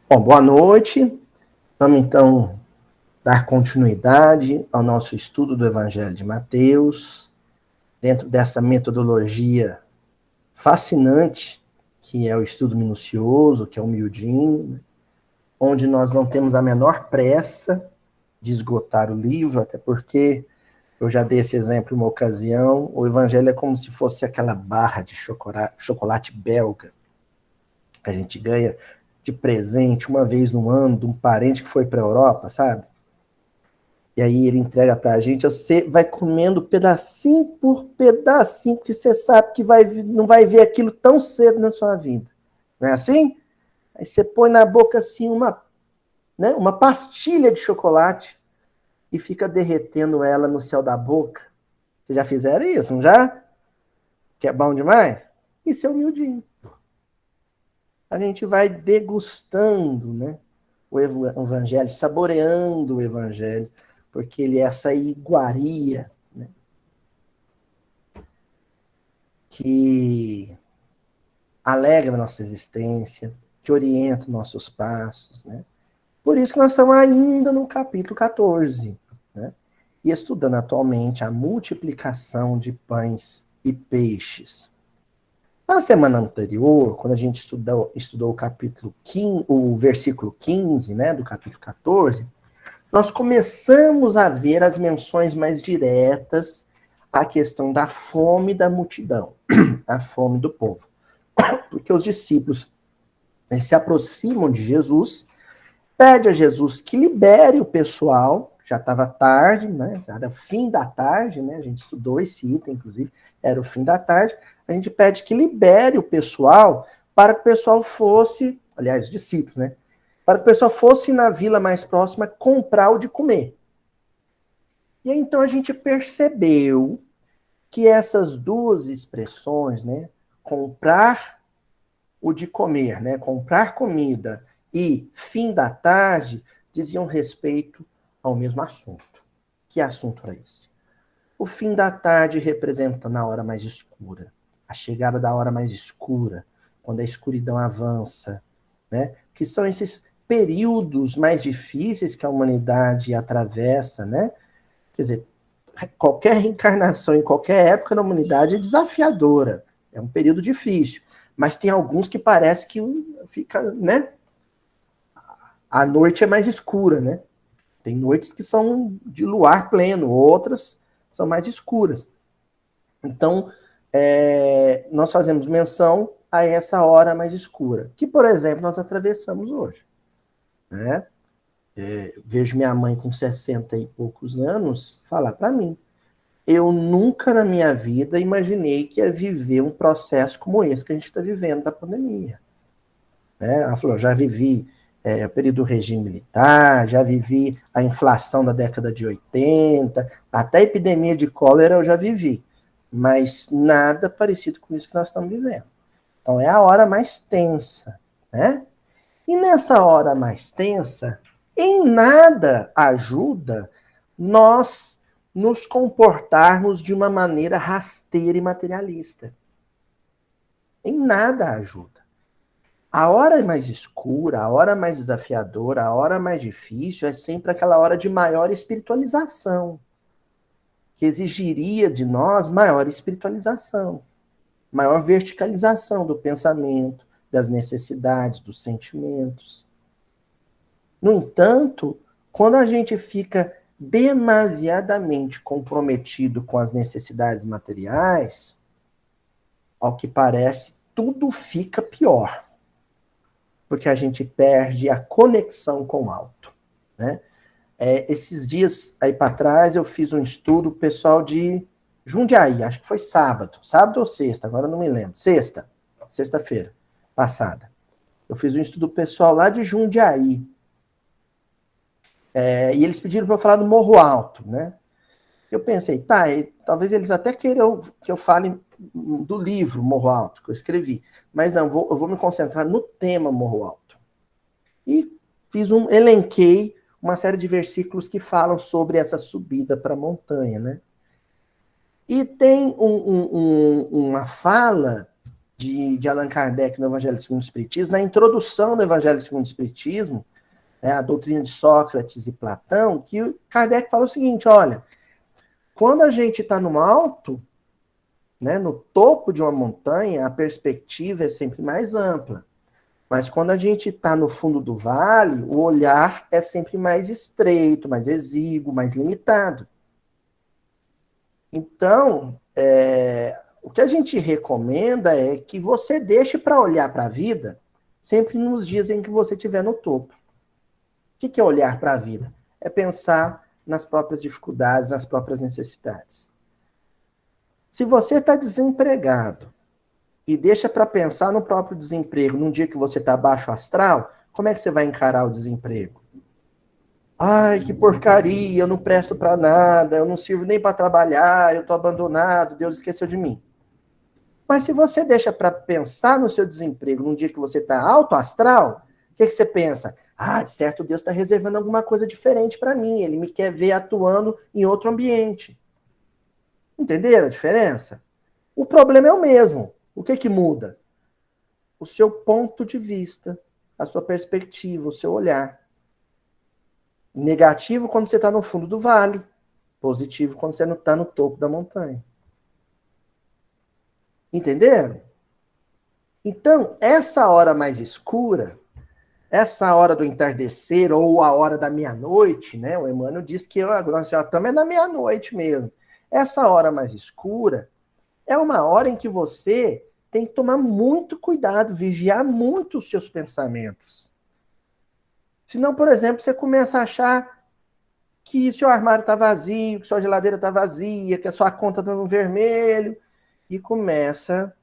Bom, boa noite. Vamos então dar continuidade ao nosso estudo do Evangelho de Mateus, dentro dessa metodologia fascinante, que é o estudo minucioso, que é o miudinho, onde nós não temos a menor pressa de esgotar o livro, até porque eu já dei esse exemplo em uma ocasião, o Evangelho é como se fosse aquela barra de chocolate belga que a gente ganha de presente uma vez no ano de um parente que foi para a Europa, sabe? E aí ele entrega pra gente, você vai comendo pedacinho por pedacinho, porque você sabe que não vai ver aquilo tão cedo na sua vida. Não é assim? Aí você põe na boca assim uma pastilha de chocolate e fica derretendo ela no céu da boca. Vocês já fizeram isso, não já? Que é bom demais? Isso é humildinho. A gente vai degustando, né, o evangelho, saboreando o evangelho, porque ele é essa iguaria, né, que alegra a nossa existência, que orienta nossos passos, né? Por isso que nós estamos ainda no capítulo 14, né? E estudando atualmente a multiplicação de pães e peixes. Na semana anterior, quando a gente estudou o capítulo 15, o versículo 15, né, do capítulo 14, nós começamos a ver as menções mais diretas à questão da fome da multidão, a fome do povo. Porque os discípulos eles se aproximam de Jesus, pede a Jesus que libere o pessoal, já estava tarde, né? Já era o fim da tarde, né? A gente estudou esse item, inclusive, era o fim da tarde. A gente pede que libere o pessoal para que o pessoal fosse, aliás, os discípulos, né? Para que o pessoal fosse na vila mais próxima comprar o de comer. E aí, então a gente percebeu que essas duas expressões, né? Comprar o de comer, né? Comprar comida e fim da tarde diziam respeito ao mesmo assunto. Que assunto era esse? O fim da tarde representa na hora mais escura, a chegada da hora mais escura, quando a escuridão avança, né? Que são esses períodos mais difíceis que a humanidade atravessa, né? Quer dizer, qualquer reencarnação em qualquer época da humanidade é desafiadora, é um período difícil. Mas tem alguns que parece que fica, né? A noite é mais escura, né? Tem noites que são de luar pleno, outras são mais escuras. Então, nós fazemos menção a essa hora mais escura, que, por exemplo, nós atravessamos hoje. Né? Vejo minha mãe com 60 e poucos anos falar para mim, eu nunca na minha vida imaginei que ia viver um processo como esse que a gente está vivendo da pandemia. Né? Ela falou, já vivi o período do regime militar, já vivi a inflação da década de 80, até a epidemia de cólera eu já vivi, mas nada parecido com isso que nós estamos vivendo. Então é a hora mais tensa, né? E nessa hora mais tensa, em nada ajuda nós nos comportarmos de uma maneira rasteira e materialista. Em nada ajuda. A hora mais escura, a hora mais desafiadora, a hora mais difícil é sempre aquela hora de maior espiritualização, que exigiria de nós maior espiritualização, maior verticalização do pensamento, das necessidades, dos sentimentos. No entanto, quando a gente fica demasiadamente comprometido com as necessidades materiais, ao que parece, tudo fica pior. Porque a gente perde a conexão com o alto. Né? Esses dias aí para trás eu fiz um estudo pessoal de Jundiaí, acho que foi sábado ou sexta, agora eu não me lembro. Sexta-feira passada. Eu fiz um estudo pessoal lá de Jundiaí. E eles pediram para eu falar do Morro Alto, né? Eu pensei, talvez eles até queiram que eu fale do livro Morro Alto, que eu escrevi. Mas não, eu vou me concentrar no tema Morro Alto. E elenquei uma série de versículos que falam sobre essa subida para a montanha, né? E tem uma fala de Allan Kardec no Evangelho segundo o Espiritismo, na introdução do Evangelho segundo o Espiritismo, a doutrina de Sócrates e Platão, que Kardec fala o seguinte, olha, quando a gente está no alto, né, no topo de uma montanha, a perspectiva é sempre mais ampla. Mas quando a gente está no fundo do vale, o olhar é sempre mais estreito, mais exíguo, mais limitado. Então, o que a gente recomenda é que você deixe para olhar para a vida sempre nos dias em que você estiver no topo. O que é olhar para a vida? É pensar nas próprias dificuldades, nas próprias necessidades. Se você está desempregado e deixa para pensar no próprio desemprego num dia que você está baixo astral, como é que você vai encarar o desemprego? Ai, que porcaria, eu não presto para nada, eu não sirvo nem para trabalhar, eu estou abandonado, Deus esqueceu de mim. Mas se você deixa para pensar no seu desemprego num dia que você está alto astral, o que você pensa? Ah, de certo Deus está reservando alguma coisa diferente para mim, ele me quer ver atuando em outro ambiente. Entenderam a diferença? O problema é o mesmo. O que muda? O seu ponto de vista, a sua perspectiva, o seu olhar. Negativo quando você está no fundo do vale. Positivo quando você está no topo da montanha. Entenderam? Então, essa hora mais escura, essa hora do entardecer ou a hora da meia-noite, né? O Emmanuel diz que nós já estamos na meia-noite mesmo. Essa hora mais escura é uma hora em que você tem que tomar muito cuidado, vigiar muito os seus pensamentos. Senão, por exemplo, você começa a achar que seu armário está vazio, que sua geladeira está vazia, que a sua conta está no vermelho, e começa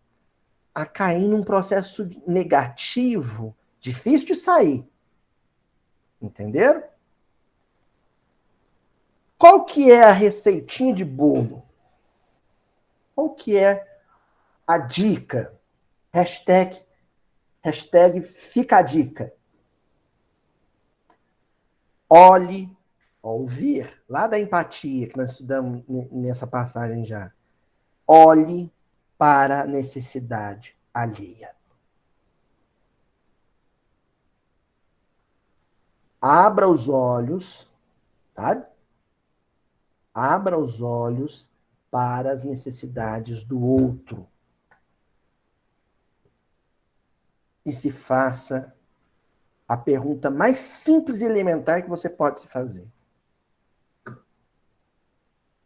a cair num processo negativo, difícil de sair. Entenderam? Qual que é a receitinha de bolo? Qual que é a dica? Hashtag fica a dica. Olhe, ouvir, lá da empatia que nós estudamos nessa passagem já. Olhe para a necessidade alheia. Abra os olhos, tá? Abra os olhos para as necessidades do outro. E se faça a pergunta mais simples e elementar que você pode se fazer.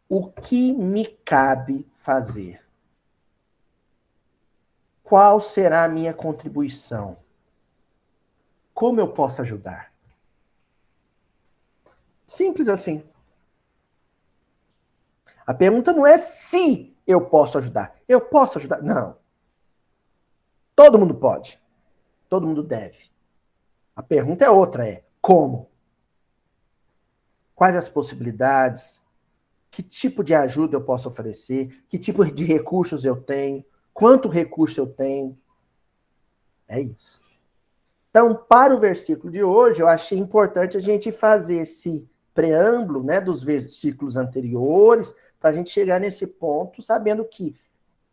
O que me cabe fazer? Qual será a minha contribuição? Como eu posso ajudar? Simples assim. A pergunta não é se eu posso ajudar. Eu posso ajudar? Não. Todo mundo pode. Todo mundo deve. A pergunta é outra, é como? Quais as possibilidades? Que tipo de ajuda eu posso oferecer? Que tipo de recursos eu tenho? Quanto recurso eu tenho? É isso. Então, para o versículo de hoje, eu achei importante a gente fazer esse preâmbulo, né, dos versículos anteriores, para a gente chegar nesse ponto, sabendo que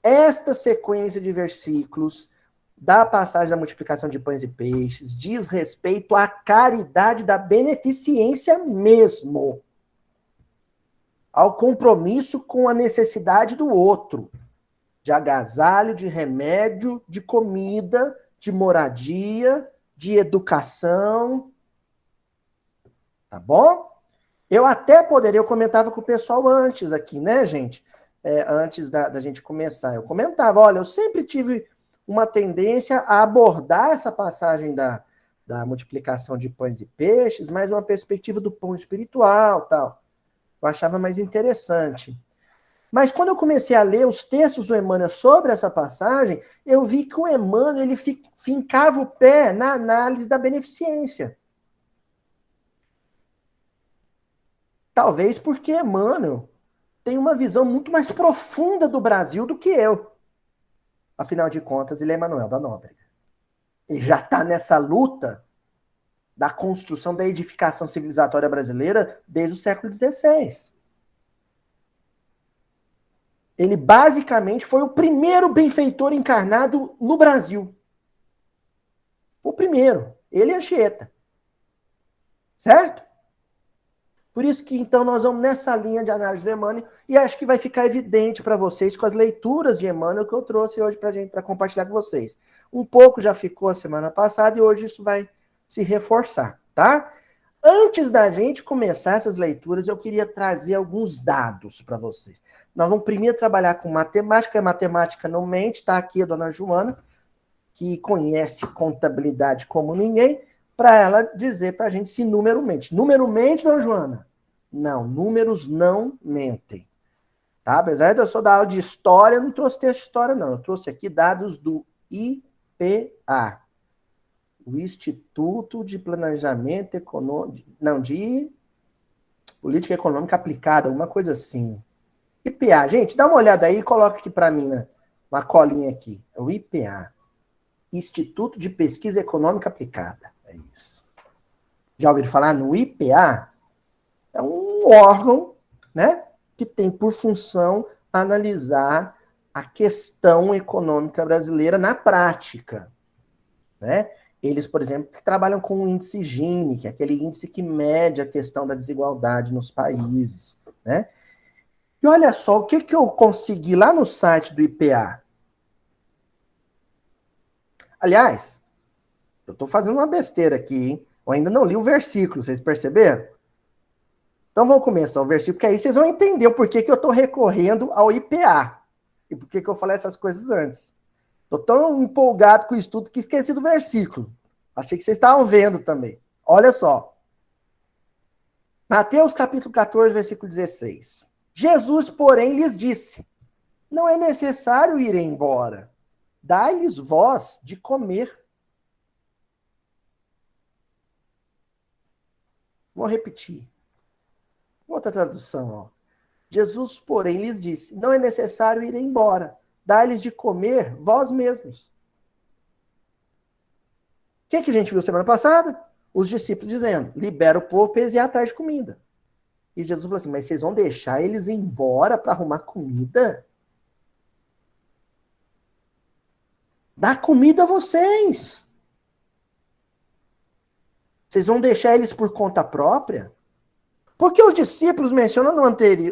esta sequência de versículos da passagem da multiplicação de pães e peixes diz respeito à caridade da beneficência mesmo, ao compromisso com a necessidade do outro, de agasalho, de remédio, de comida, de moradia, de educação. Tá bom? Eu até poderia, eu comentava com o pessoal antes aqui, né, gente? Antes da gente começar. Eu comentava, olha, eu sempre tive uma tendência a abordar essa passagem da multiplicação de pães e peixes, mais uma perspectiva do pão espiritual, tal. Eu achava mais interessante. Mas quando eu comecei a ler os textos do Emmanuel sobre essa passagem, eu vi que o Emmanuel ele fincava o pé na análise da beneficência. Talvez porque Emmanuel tem uma visão muito mais profunda do Brasil do que eu. Afinal de contas, ele é Manuel da Nóbrega. Ele já está nessa luta da construção da edificação civilizatória brasileira desde o século XVI. Ele basicamente foi o primeiro benfeitor encarnado no Brasil. O primeiro. Ele e Anchieta. Certo? Por isso que, então, nós vamos nessa linha de análise do Emmanuel e acho que vai ficar evidente para vocês com as leituras de Emmanuel que eu trouxe hoje para compartilhar com vocês. Um pouco já ficou a semana passada e hoje isso vai se reforçar, tá? Antes da gente começar essas leituras, eu queria trazer alguns dados para vocês. Nós vamos primeiro trabalhar com matemática, a matemática não mente, está aqui a dona Joana, que conhece contabilidade como ninguém, para ela dizer para a gente se número mente. Número mente, dona Joana? Não, números não mentem. Tá? Apesar de eu só dar aula de história, eu não trouxe texto de história, não. Eu trouxe aqui dados do IPA, o Instituto de Planejamento Econômico, não, de Política Econômica Aplicada, alguma coisa assim. IPA, gente, dá uma olhada aí e coloca aqui para mim, né? Uma colinha aqui. É o IPA, Instituto de Pesquisa Econômica Aplicada. É isso. Já ouviram falar no IPA? É um órgão, né, que tem por função analisar a questão econômica brasileira na prática, né? Eles, por exemplo, trabalham com o índice Gini, que é aquele índice que mede a questão da desigualdade nos países, né? E olha só, o que eu consegui lá no site do IPA? Aliás, eu estou fazendo uma besteira aqui, hein? Eu ainda não li o versículo, vocês perceberam? Então vamos começar o versículo, porque aí vocês vão entender o porquê que eu estou recorrendo ao IPA. E por que eu falei essas coisas antes. Estou tão empolgado com o estudo que esqueci do versículo. Achei que vocês estavam vendo também. Olha só. Mateus capítulo 14, versículo 16. Jesus, porém, lhes disse: não é necessário ir embora. Dai-lhes vós de comer. Vou repetir. Outra tradução, ó. Jesus, porém, lhes disse: não é necessário ir embora. Dai-lhes de comer vós mesmos. O que a gente viu semana passada? Os discípulos dizendo: libera o povo para eles ir atrás de comida. E Jesus falou assim: mas vocês vão deixar eles ir embora para arrumar comida? Dá comida a vocês. Vocês vão deixar eles por conta própria? Porque os discípulos mencionam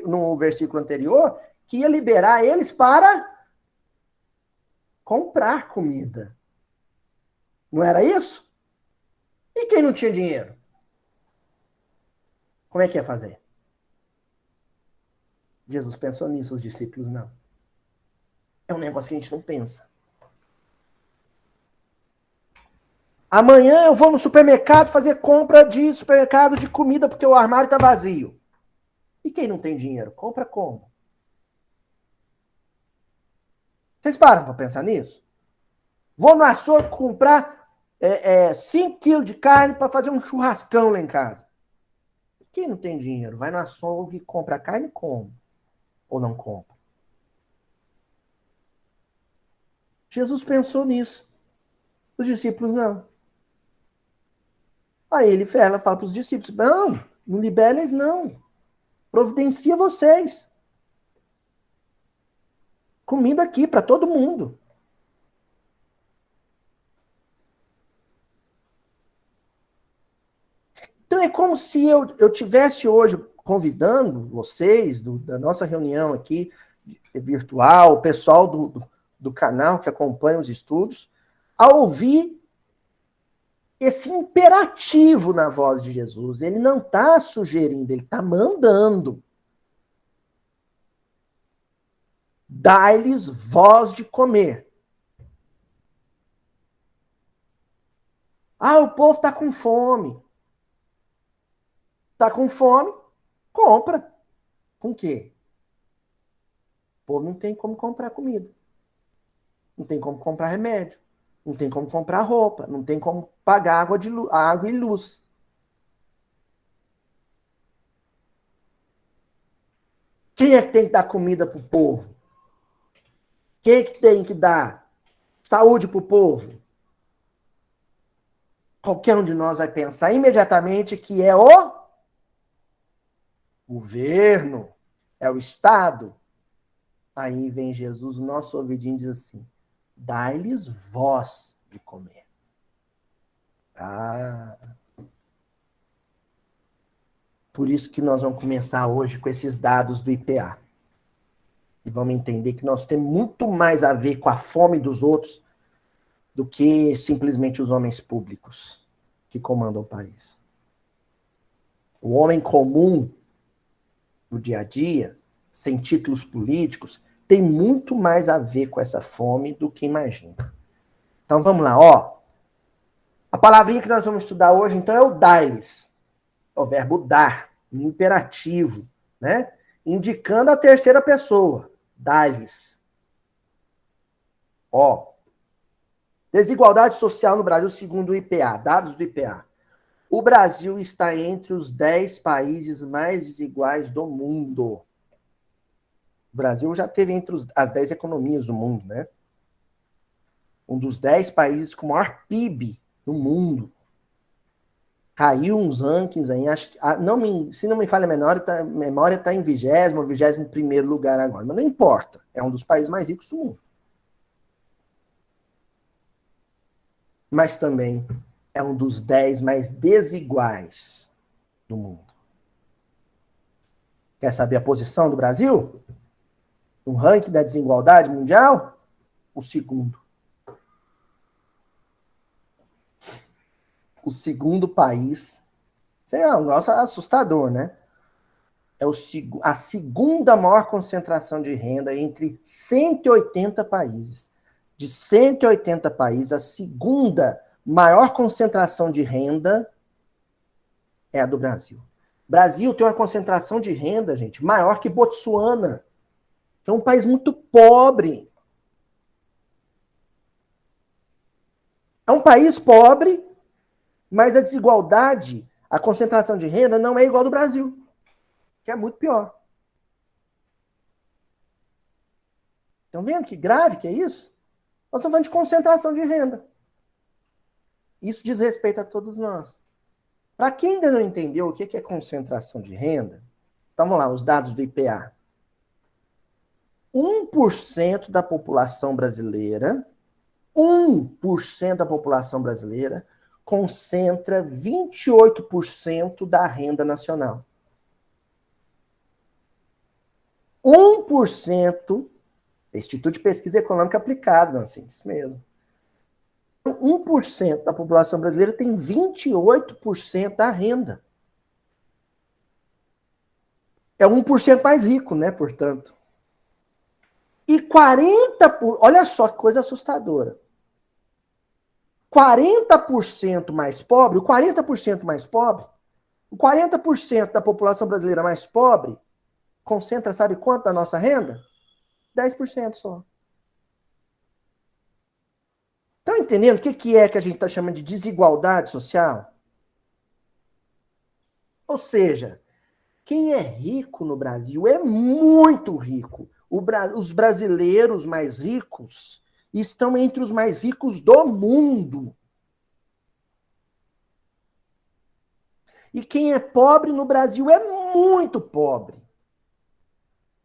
no versículo anterior que ia liberar eles para comprar comida. Não era isso? E quem não tinha dinheiro? Como é que ia fazer? Jesus pensou nisso, os discípulos não. É um negócio que a gente não pensa. Amanhã eu vou no supermercado fazer compra de supermercado de comida porque o armário está vazio. E quem não tem dinheiro? Compra como? Vocês param para pensar nisso? Vou no açougue comprar 5 quilos de carne para fazer um churrascão lá em casa. Quem não tem dinheiro? Vai no açougue e compra carne como? Ou não compra? Jesus pensou nisso. Os discípulos não. Aí ela fala para os discípulos: não libera eles não. Providencia vocês. Comida aqui para todo mundo. Então é como se eu tivesse hoje convidando vocês da nossa reunião aqui virtual, o pessoal do canal que acompanha os estudos, a ouvir esse imperativo na voz de Jesus. Ele não está sugerindo, ele está mandando. Dai-lhes voz de comer. Ah, o povo está com fome. Está com fome? Compra. Com quê? O povo não tem como comprar comida. Não tem como comprar remédio. Não tem como comprar roupa. Não tem como pagar água e luz. Quem é que tem que dar comida para o povo? Quem é que tem que dar saúde para o povo? Qualquer um de nós vai pensar imediatamente que é o governo, é o Estado. Aí vem Jesus, o nosso ouvidinho diz assim: dai-lhes vós de comer. Ah, por isso que nós vamos começar hoje com esses dados do IPA. E vamos entender que nós temos muito mais a ver com a fome dos outros do que simplesmente os homens públicos que comandam o país. O homem comum, no dia a dia, sem títulos políticos, tem muito mais a ver com essa fome do que imagina. Então vamos lá, ó. A palavrinha que nós vamos estudar hoje, então, é o dai-lhes. É o verbo dar, no imperativo, né? Indicando a terceira pessoa. Dai-lhes. Ó. Desigualdade social no Brasil, segundo o IPA, dados do IPA. O Brasil está entre os 10 países mais desiguais do mundo. O Brasil já teve entre as 10 economias do mundo, né? Um dos 10 países com maior PIB no mundo. Caiu uns rankings aí, acho que, se não me falha a memória, está em 20º ou 21º lugar agora. Mas não importa, é um dos países mais ricos do mundo. Mas também é um dos 10 mais desiguais do mundo. Quer saber a posição do Brasil? No ranking da desigualdade mundial? O segundo. O segundo país. Isso é um negócio assustador, né? É a segunda maior concentração de renda entre 180 países. De 180 países, a segunda maior concentração de renda é a do Brasil. Brasil tem uma concentração de renda, gente, maior que Botsuana, que é um país muito pobre. É um país pobre, mas a desigualdade, a concentração de renda não é igual ao do Brasil, que é muito pior. Estão vendo que grave que é isso? Nós estamos falando de concentração de renda. Isso diz respeito a todos nós. Para quem ainda não entendeu o que é concentração de renda, então vamos lá, os dados do IPA. 1% da população brasileira, 1% da população brasileira concentra 28% da renda nacional. 1%, Instituto de Pesquisa Econômica Aplicada, não, assim, isso mesmo. 1% da população brasileira tem 28% da renda. É 1% mais rico, né, portanto. E 40%, olha só que coisa assustadora. 40% mais pobre, o 40% mais pobre, o 40% da população brasileira mais pobre concentra, sabe quanto da nossa renda? 10% só. Estão entendendo o que é que a gente está chamando de desigualdade social? Ou seja, quem é rico no Brasil é muito rico. Os brasileiros mais ricos estão entre os mais ricos do mundo. E quem é pobre no Brasil é muito pobre.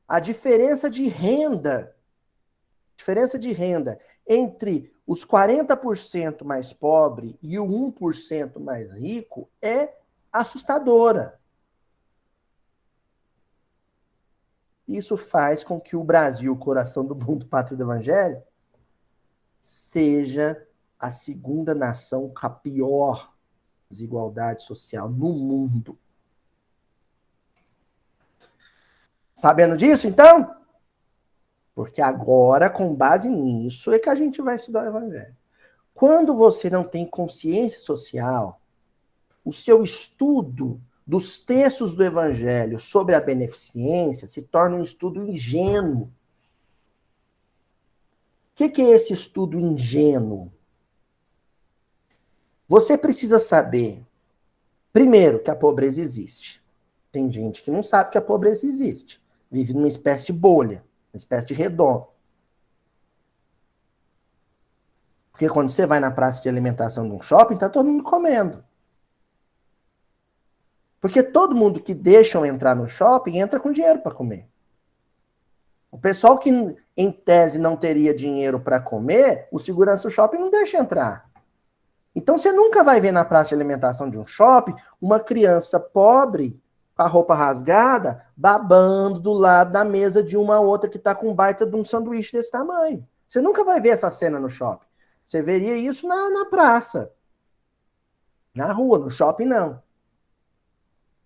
A diferença de renda entre os 40% mais pobre e o 1% mais rico é assustadora. Isso faz com que o Brasil, coração do mundo, pátria do evangelho, seja a segunda nação com a pior desigualdade social no mundo. Sabendo disso, então? Porque agora, com base nisso, é que a gente vai estudar o evangelho. Quando você não tem consciência social, o seu estudo dos textos do evangelho sobre a beneficência se torna um estudo ingênuo. O que é esse estudo ingênuo? Você precisa saber, primeiro, que a pobreza existe. Tem gente que não sabe que a pobreza existe. Vive numa espécie de bolha, uma espécie de redondo. Porque quando você vai na praça de alimentação de um shopping, tá todo mundo comendo. Porque todo mundo que deixam entrar no shopping entra com dinheiro para comer. O pessoal que, em tese, não teria dinheiro para comer, o segurança do shopping não deixa entrar. Então, você nunca vai ver na praça de alimentação de um shopping uma criança pobre, com a roupa rasgada, babando do lado da mesa de uma outra que está com um baita de um sanduíche desse tamanho. Você nunca vai ver essa cena no shopping. Você veria isso na praça. Na rua, no shopping não.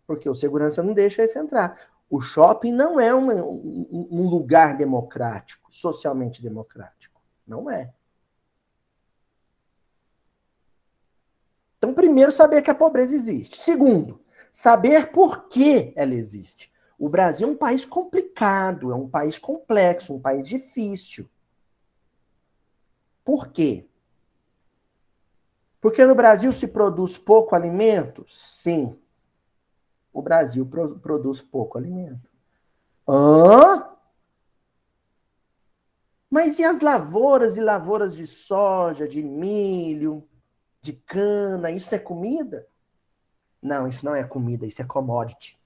Porque o segurança não deixa esse entrar. O shopping não é um lugar democrático, socialmente democrático. Não é. Então, primeiro, saber que a pobreza existe. Segundo, saber por que ela existe. O Brasil é um país complicado, é um país complexo, um país difícil. Por quê? Porque no Brasil se produz pouco alimento? Sim. O Brasil produz pouco alimento. Hã? Mas e as lavouras e lavouras de soja, de milho, de cana? Isso é comida? Não, isso não é comida, isso é commodity.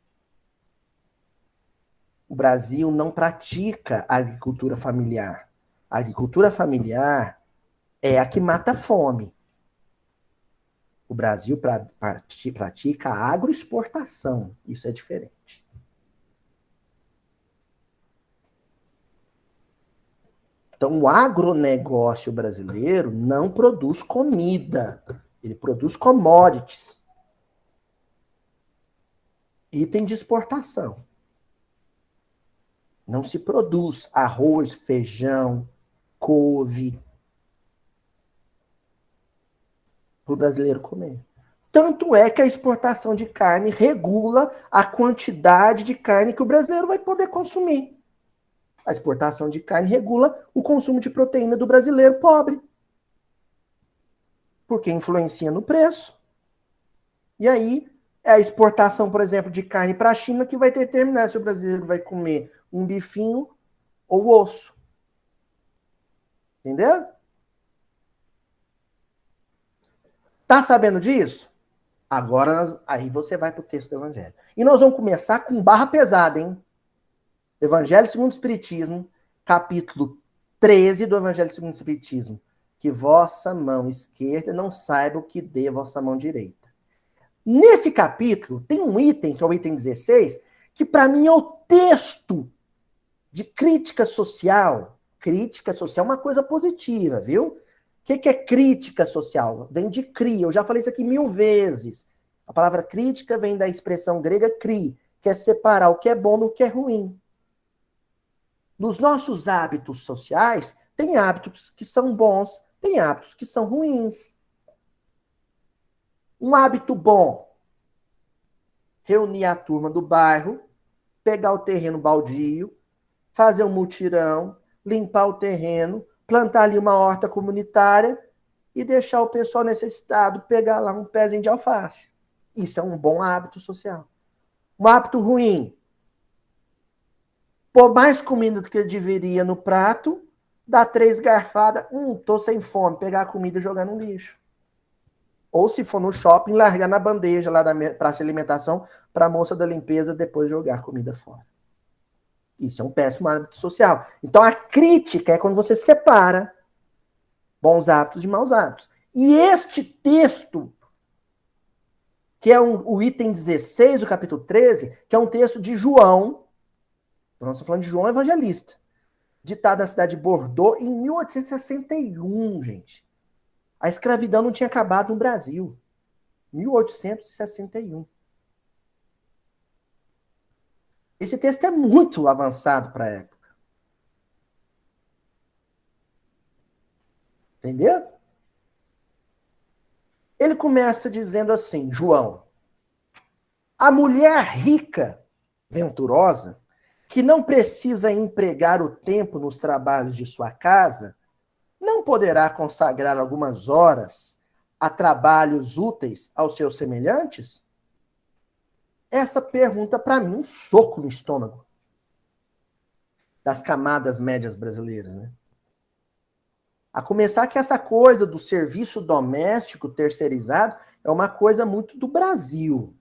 O Brasil não pratica a agricultura familiar. A agricultura familiar é a que mata a fome. O Brasil pratica a agroexportação. Isso é diferente. Então, o agronegócio brasileiro não produz comida. Ele produz commodities. Item de exportação. Não se produz arroz, feijão, couve para o brasileiro comer. Tanto é que a exportação de carne regula a quantidade de carne que o brasileiro vai poder consumir. A exportação de carne regula o consumo de proteína do brasileiro pobre. Porque influencia no preço. E aí, é a exportação, por exemplo, de carne para a China que vai determinar se o brasileiro vai comer um bifinho ou osso. Entendeu? Tá sabendo disso? Agora, aí você vai para o texto do Evangelho. E nós vamos começar com barra pesada, hein? Evangelho segundo o Espiritismo, capítulo 13 do Evangelho segundo o Espiritismo. Que vossa mão esquerda não saiba o que dê vossa mão direita. Nesse capítulo, tem um item, que é o item 16, que para mim é o texto de crítica social. Crítica social é uma coisa positiva, viu? O que é crítica social? Vem de cri, eu já falei isso aqui 1000 vezes. A palavra crítica vem da expressão grega cri, que é separar o que é bom do que é ruim. Nos nossos hábitos sociais, tem hábitos que são bons, tem hábitos que são ruins. Um hábito bom, reunir a turma do bairro, pegar o terreno baldio, fazer um mutirão, limpar o terreno, plantar ali uma horta comunitária e deixar o pessoal necessitado pegar lá um pezinho de alface. Isso é um bom hábito social. Um hábito ruim, pôr mais comida do que deveria no prato, dar 3 garfadas, tô sem fome, pegar a comida e jogar no lixo. Ou se for no shopping, largar na bandeja lá da praça de alimentação para a moça da limpeza depois jogar a comida fora. Isso é um péssimo hábito social. Então a crítica é quando você separa bons hábitos de maus hábitos. E este texto, que é o item 16 do capítulo 13, que é um texto de João, nós estamos falando de João Evangelista, ditado na cidade de Bordeaux em 1861, gente. A escravidão não tinha acabado no Brasil. 1861. Esse texto é muito avançado para a época. Entendeu? Ele começa dizendo assim, João, a mulher rica, venturosa, que não precisa empregar o tempo nos trabalhos de sua casa, não poderá consagrar algumas horas a trabalhos úteis aos seus semelhantes? Essa pergunta, para mim, um soco no estômago das camadas médias brasileiras, né? A começar que essa coisa do serviço doméstico terceirizado é uma coisa muito do Brasil.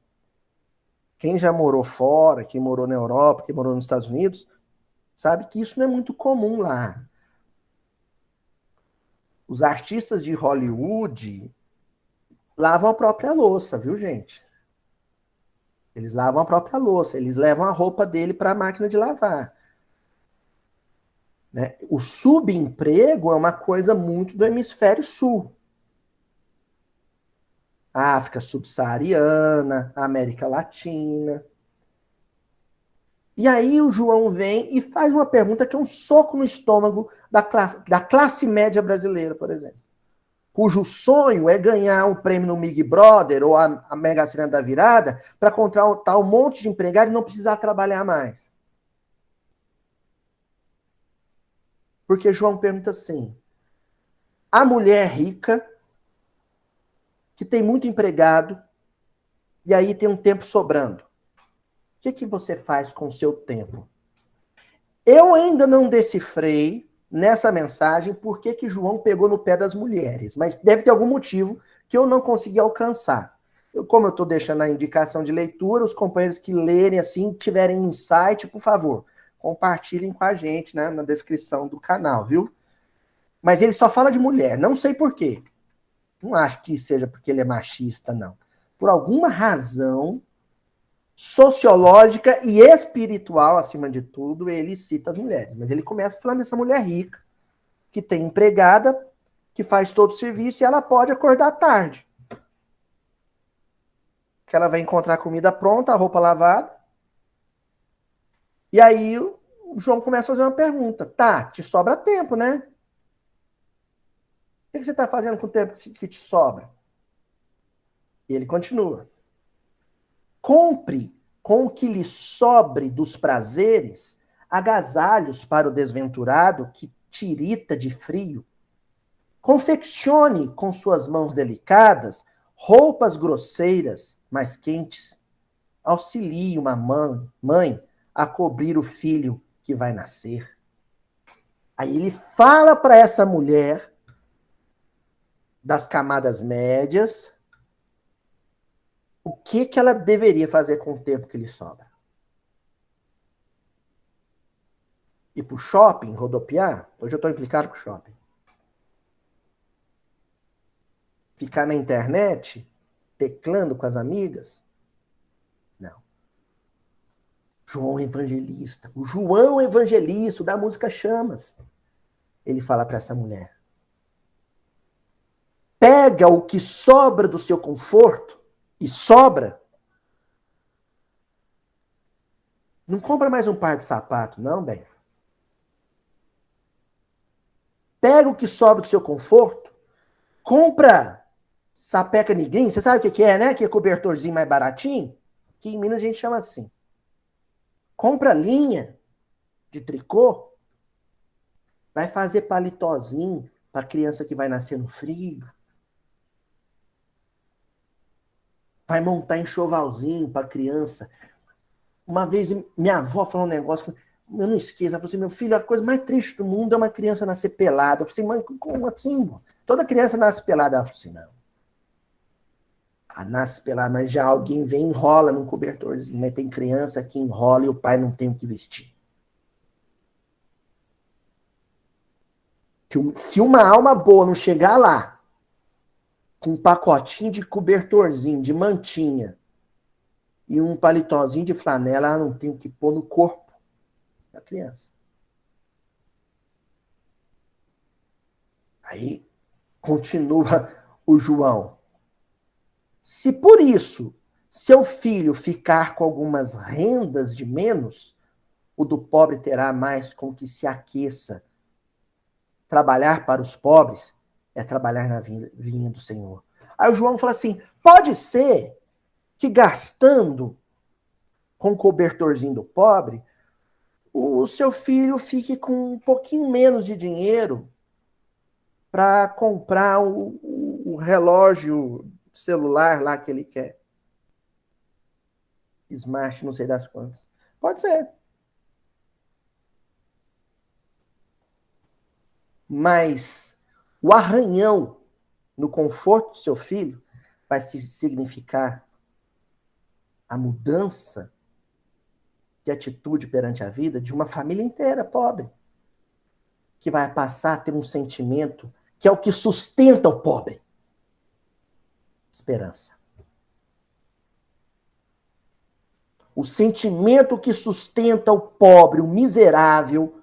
Quem já morou fora, quem morou na Europa, quem morou nos Estados Unidos, sabe que isso não é muito comum lá. Os artistas de Hollywood lavam a própria louça, viu, gente? Eles lavam a própria louça, eles levam a roupa dele para a máquina de lavar. Né? O subemprego é uma coisa muito do hemisfério sul. A África subsaariana, a América Latina. E aí o João vem e faz uma pergunta que é um soco no estômago da classe média brasileira, por exemplo. Cujo sonho é ganhar um prêmio no Big Brother ou a Mega Sena da Virada para contratar um monte de empregado e não precisar trabalhar mais. Porque João pergunta assim, a mulher rica, que tem muito empregado, e aí tem um tempo sobrando. O que você faz com o seu tempo? Eu ainda não decifrei nessa mensagem por que João pegou no pé das mulheres, mas deve ter algum motivo que eu não consegui alcançar. Como eu estou deixando a indicação de leitura, os companheiros que lerem assim, tiverem insight, por favor, compartilhem com a gente, né, na descrição do canal, viu? Mas ele só fala de mulher, não sei por quê. Não acho que seja porque ele é machista, não. Por alguma razão sociológica e espiritual, acima de tudo, ele cita as mulheres. Mas ele começa falando dessa mulher rica, que tem empregada, que faz todo o serviço e ela pode acordar tarde. Que ela vai encontrar a comida pronta, a roupa lavada. E aí o João começa a fazer uma pergunta. Tá, te sobra tempo, né? O que você está fazendo com o tempo que te sobra? E ele continua. Compre com o que lhe sobre dos prazeres agasalhos para o desventurado que tirita de frio. Confeccione com suas mãos delicadas roupas grosseiras, mas quentes. Auxilie uma mãe a cobrir o filho que vai nascer. Aí ele fala para essa mulher das camadas médias o que ela deveria fazer com o tempo que lhe sobra. Ir pro shopping, rodopiar? Hoje eu estou implicado com o shopping. Ficar na internet, teclando com as amigas? Não. João Evangelista. O João Evangelista, da música Chamas. Ele fala para essa mulher. Pega o que sobra do seu conforto, e sobra. Não compra mais um par de sapato, não, bem. Pega o que sobra do seu conforto, compra sapeca nigrinha. Você sabe o que é, né? Que é cobertorzinho mais baratinho. Que em Minas a gente chama assim. Compra linha de tricô. Vai fazer paletózinho para criança que vai nascer no frio. Vai montar enxovalzinho para criança. Uma vez minha avó falou um negócio que eu não esqueço. Ela falou assim, meu filho, a coisa mais triste do mundo é uma criança nascer pelada. Eu falei assim, mãe, como assim? Toda criança nasce pelada. Ela falou assim, não. Ela nasce pelada, mas já alguém vem e enrola num cobertorzinho. Mas tem criança que enrola e o pai não tem o que vestir. Se uma alma boa não chegar lá, com um pacotinho de cobertorzinho, de mantinha, e um paletózinho de flanela, ela não tem o que pôr no corpo da criança. Aí continua o João. Se por isso seu filho ficar com algumas rendas de menos, o do pobre terá mais com que se aqueça. Trabalhar para os pobres é trabalhar na vinha do Senhor. Aí o João fala assim, pode ser que gastando com o cobertorzinho do pobre, o seu filho fique com um pouquinho menos de dinheiro para comprar o relógio celular lá que ele quer. Smart, não sei das quantas. Pode ser. Mas o arranhão no conforto do seu filho vai significar a mudança de atitude perante a vida de uma família inteira pobre, que vai passar a ter um sentimento que é o que sustenta o pobre: esperança. O sentimento que sustenta o pobre, o miserável,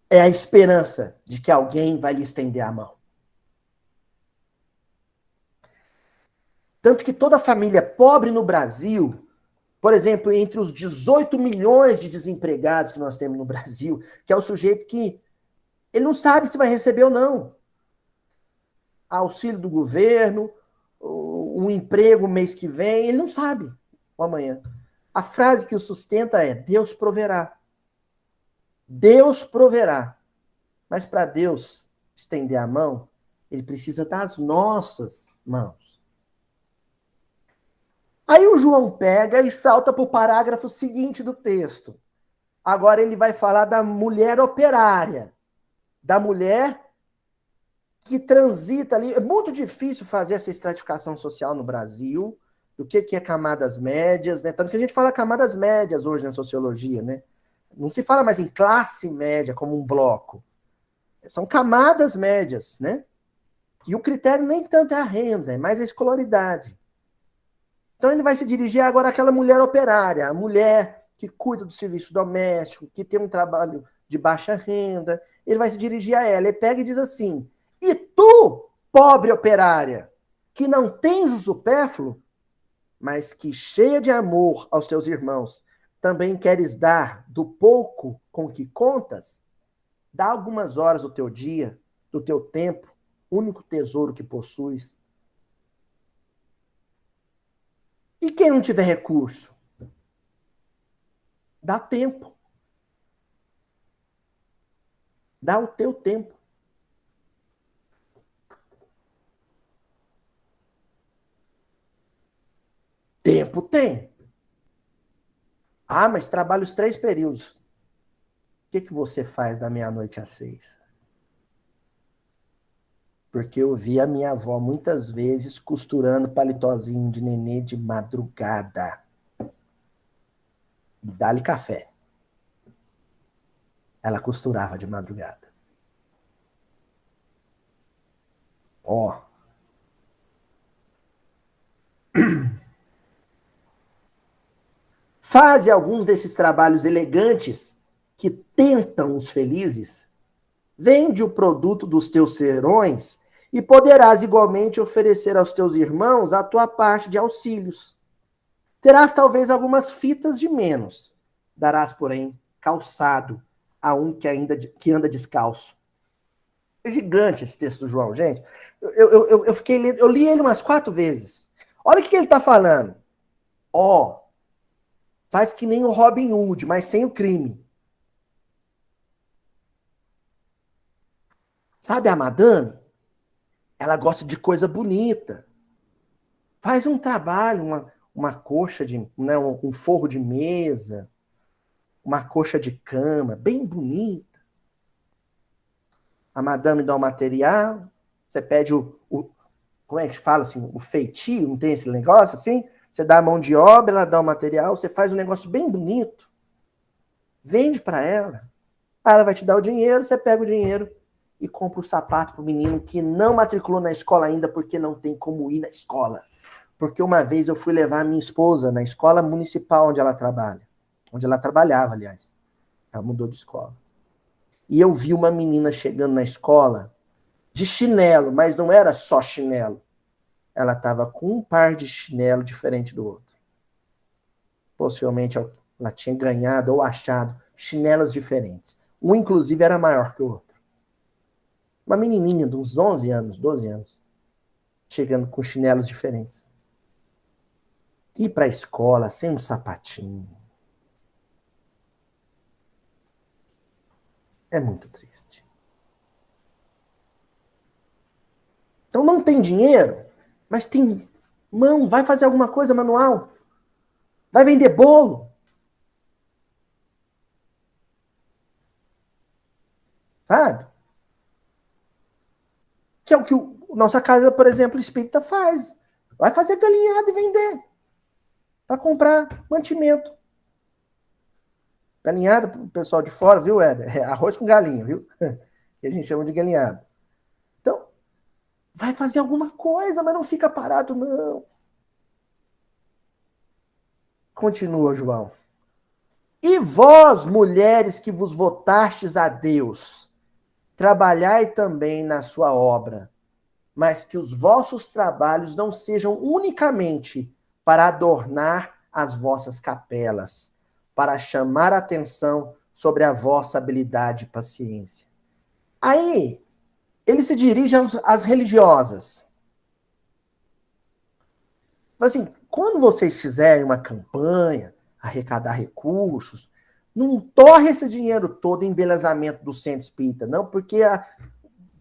é a esperança de que alguém vai lhe estender a mão. Tanto que toda família pobre no Brasil, por exemplo, entre os 18 milhões de desempregados que nós temos no Brasil, que é o sujeito que ele não sabe se vai receber ou não auxílio do governo, um emprego mês que vem, ele não sabe o amanhã. A frase que o sustenta é: Deus proverá. Deus proverá. Mas para Deus estender a mão, ele precisa das nossas mãos. Aí o João pega e salta para o parágrafo seguinte do texto. Agora ele vai falar da mulher operária, da mulher que transita ali. É muito difícil fazer essa estratificação social no Brasil, do que é camadas médias, né? Tanto que a gente fala camadas médias hoje na sociologia, né? Não se fala mais em classe média como um bloco. São camadas médias, né? E o critério nem tanto é a renda, é mais a escolaridade. Então ele vai se dirigir agora àquela mulher operária, a mulher que cuida do serviço doméstico, que tem um trabalho de baixa renda. Ele vai se dirigir a ela. Ele pega e diz assim: e tu, pobre operária, que não tens o supérfluo, mas que, cheia de amor aos teus irmãos, também queres dar do pouco com que contas, dá algumas horas do teu dia, do teu tempo, único tesouro que possuis. E quem não tiver recurso? Dá tempo. Dá o teu tempo. Tempo tem. Ah, mas trabalho os 3 períodos. O que você faz da meia-noite às 6? Porque eu vi a minha avó muitas vezes costurando paletózinho de nenê de madrugada. E dá-lhe café. Ela costurava de madrugada. Ó. Faze alguns desses trabalhos elegantes que tentam os felizes. Vende o produto dos teus serões e poderás igualmente oferecer aos teus irmãos a tua parte de auxílios. Terás talvez algumas fitas de menos. Darás, porém, calçado a um que anda descalço. É gigante esse texto do João, gente. Eu li ele umas 4 vezes. Olha o que ele está falando. Ó, faz que nem o Robin Hood, mas sem o crime. Sabe a madame? Ela gosta de coisa bonita. Faz um trabalho, uma coxa de, né, um forro de mesa, uma coxa de cama, bem bonita. A madame dá o material, você pede como é que fala assim, o feitio, não tem esse negócio assim? Você dá a mão de obra, ela dá o material, você faz um negócio bem bonito, vende para ela. Aí ela vai te dar o dinheiro, você pega o dinheiro e compra o sapato pro menino que não matriculou na escola ainda porque não tem como ir na escola. Porque uma vez eu fui levar a minha esposa na escola municipal onde ela trabalha. Onde ela trabalhava, aliás. Ela mudou de escola. E eu vi uma menina chegando na escola de chinelo, mas não era só chinelo. Ela estava com um par de chinelo diferente do outro. Possivelmente ela tinha ganhado ou achado chinelos diferentes. Um, inclusive, era maior que o outro. Uma menininha de uns 11 anos, 12 anos, chegando com chinelos diferentes. Ir para a escola sem um sapatinho. É muito triste. Então não tem dinheiro, mas tem mão, vai fazer alguma coisa manual. Vai vender bolo. Sabe? Que é o que nossa casa, por exemplo, espírita faz. Vai fazer galinhada e vender. para comprar mantimento. Galinhada para o pessoal de fora, viu, Éder? É arroz com galinha, viu? Que a gente chama de galinhada. Então, vai fazer alguma coisa, mas não fica parado, não. Continua, João. E vós, mulheres que vos votastes a Deus, trabalhai também na sua obra, mas que os vossos trabalhos não sejam unicamente para adornar as vossas capelas, para chamar a atenção sobre a vossa habilidade e paciência. Aí, ele se dirige às religiosas. Assim, quando vocês fizerem uma campanha, arrecadar recursos, não torre esse dinheiro todo em embelezamento do centro espírita, não, porque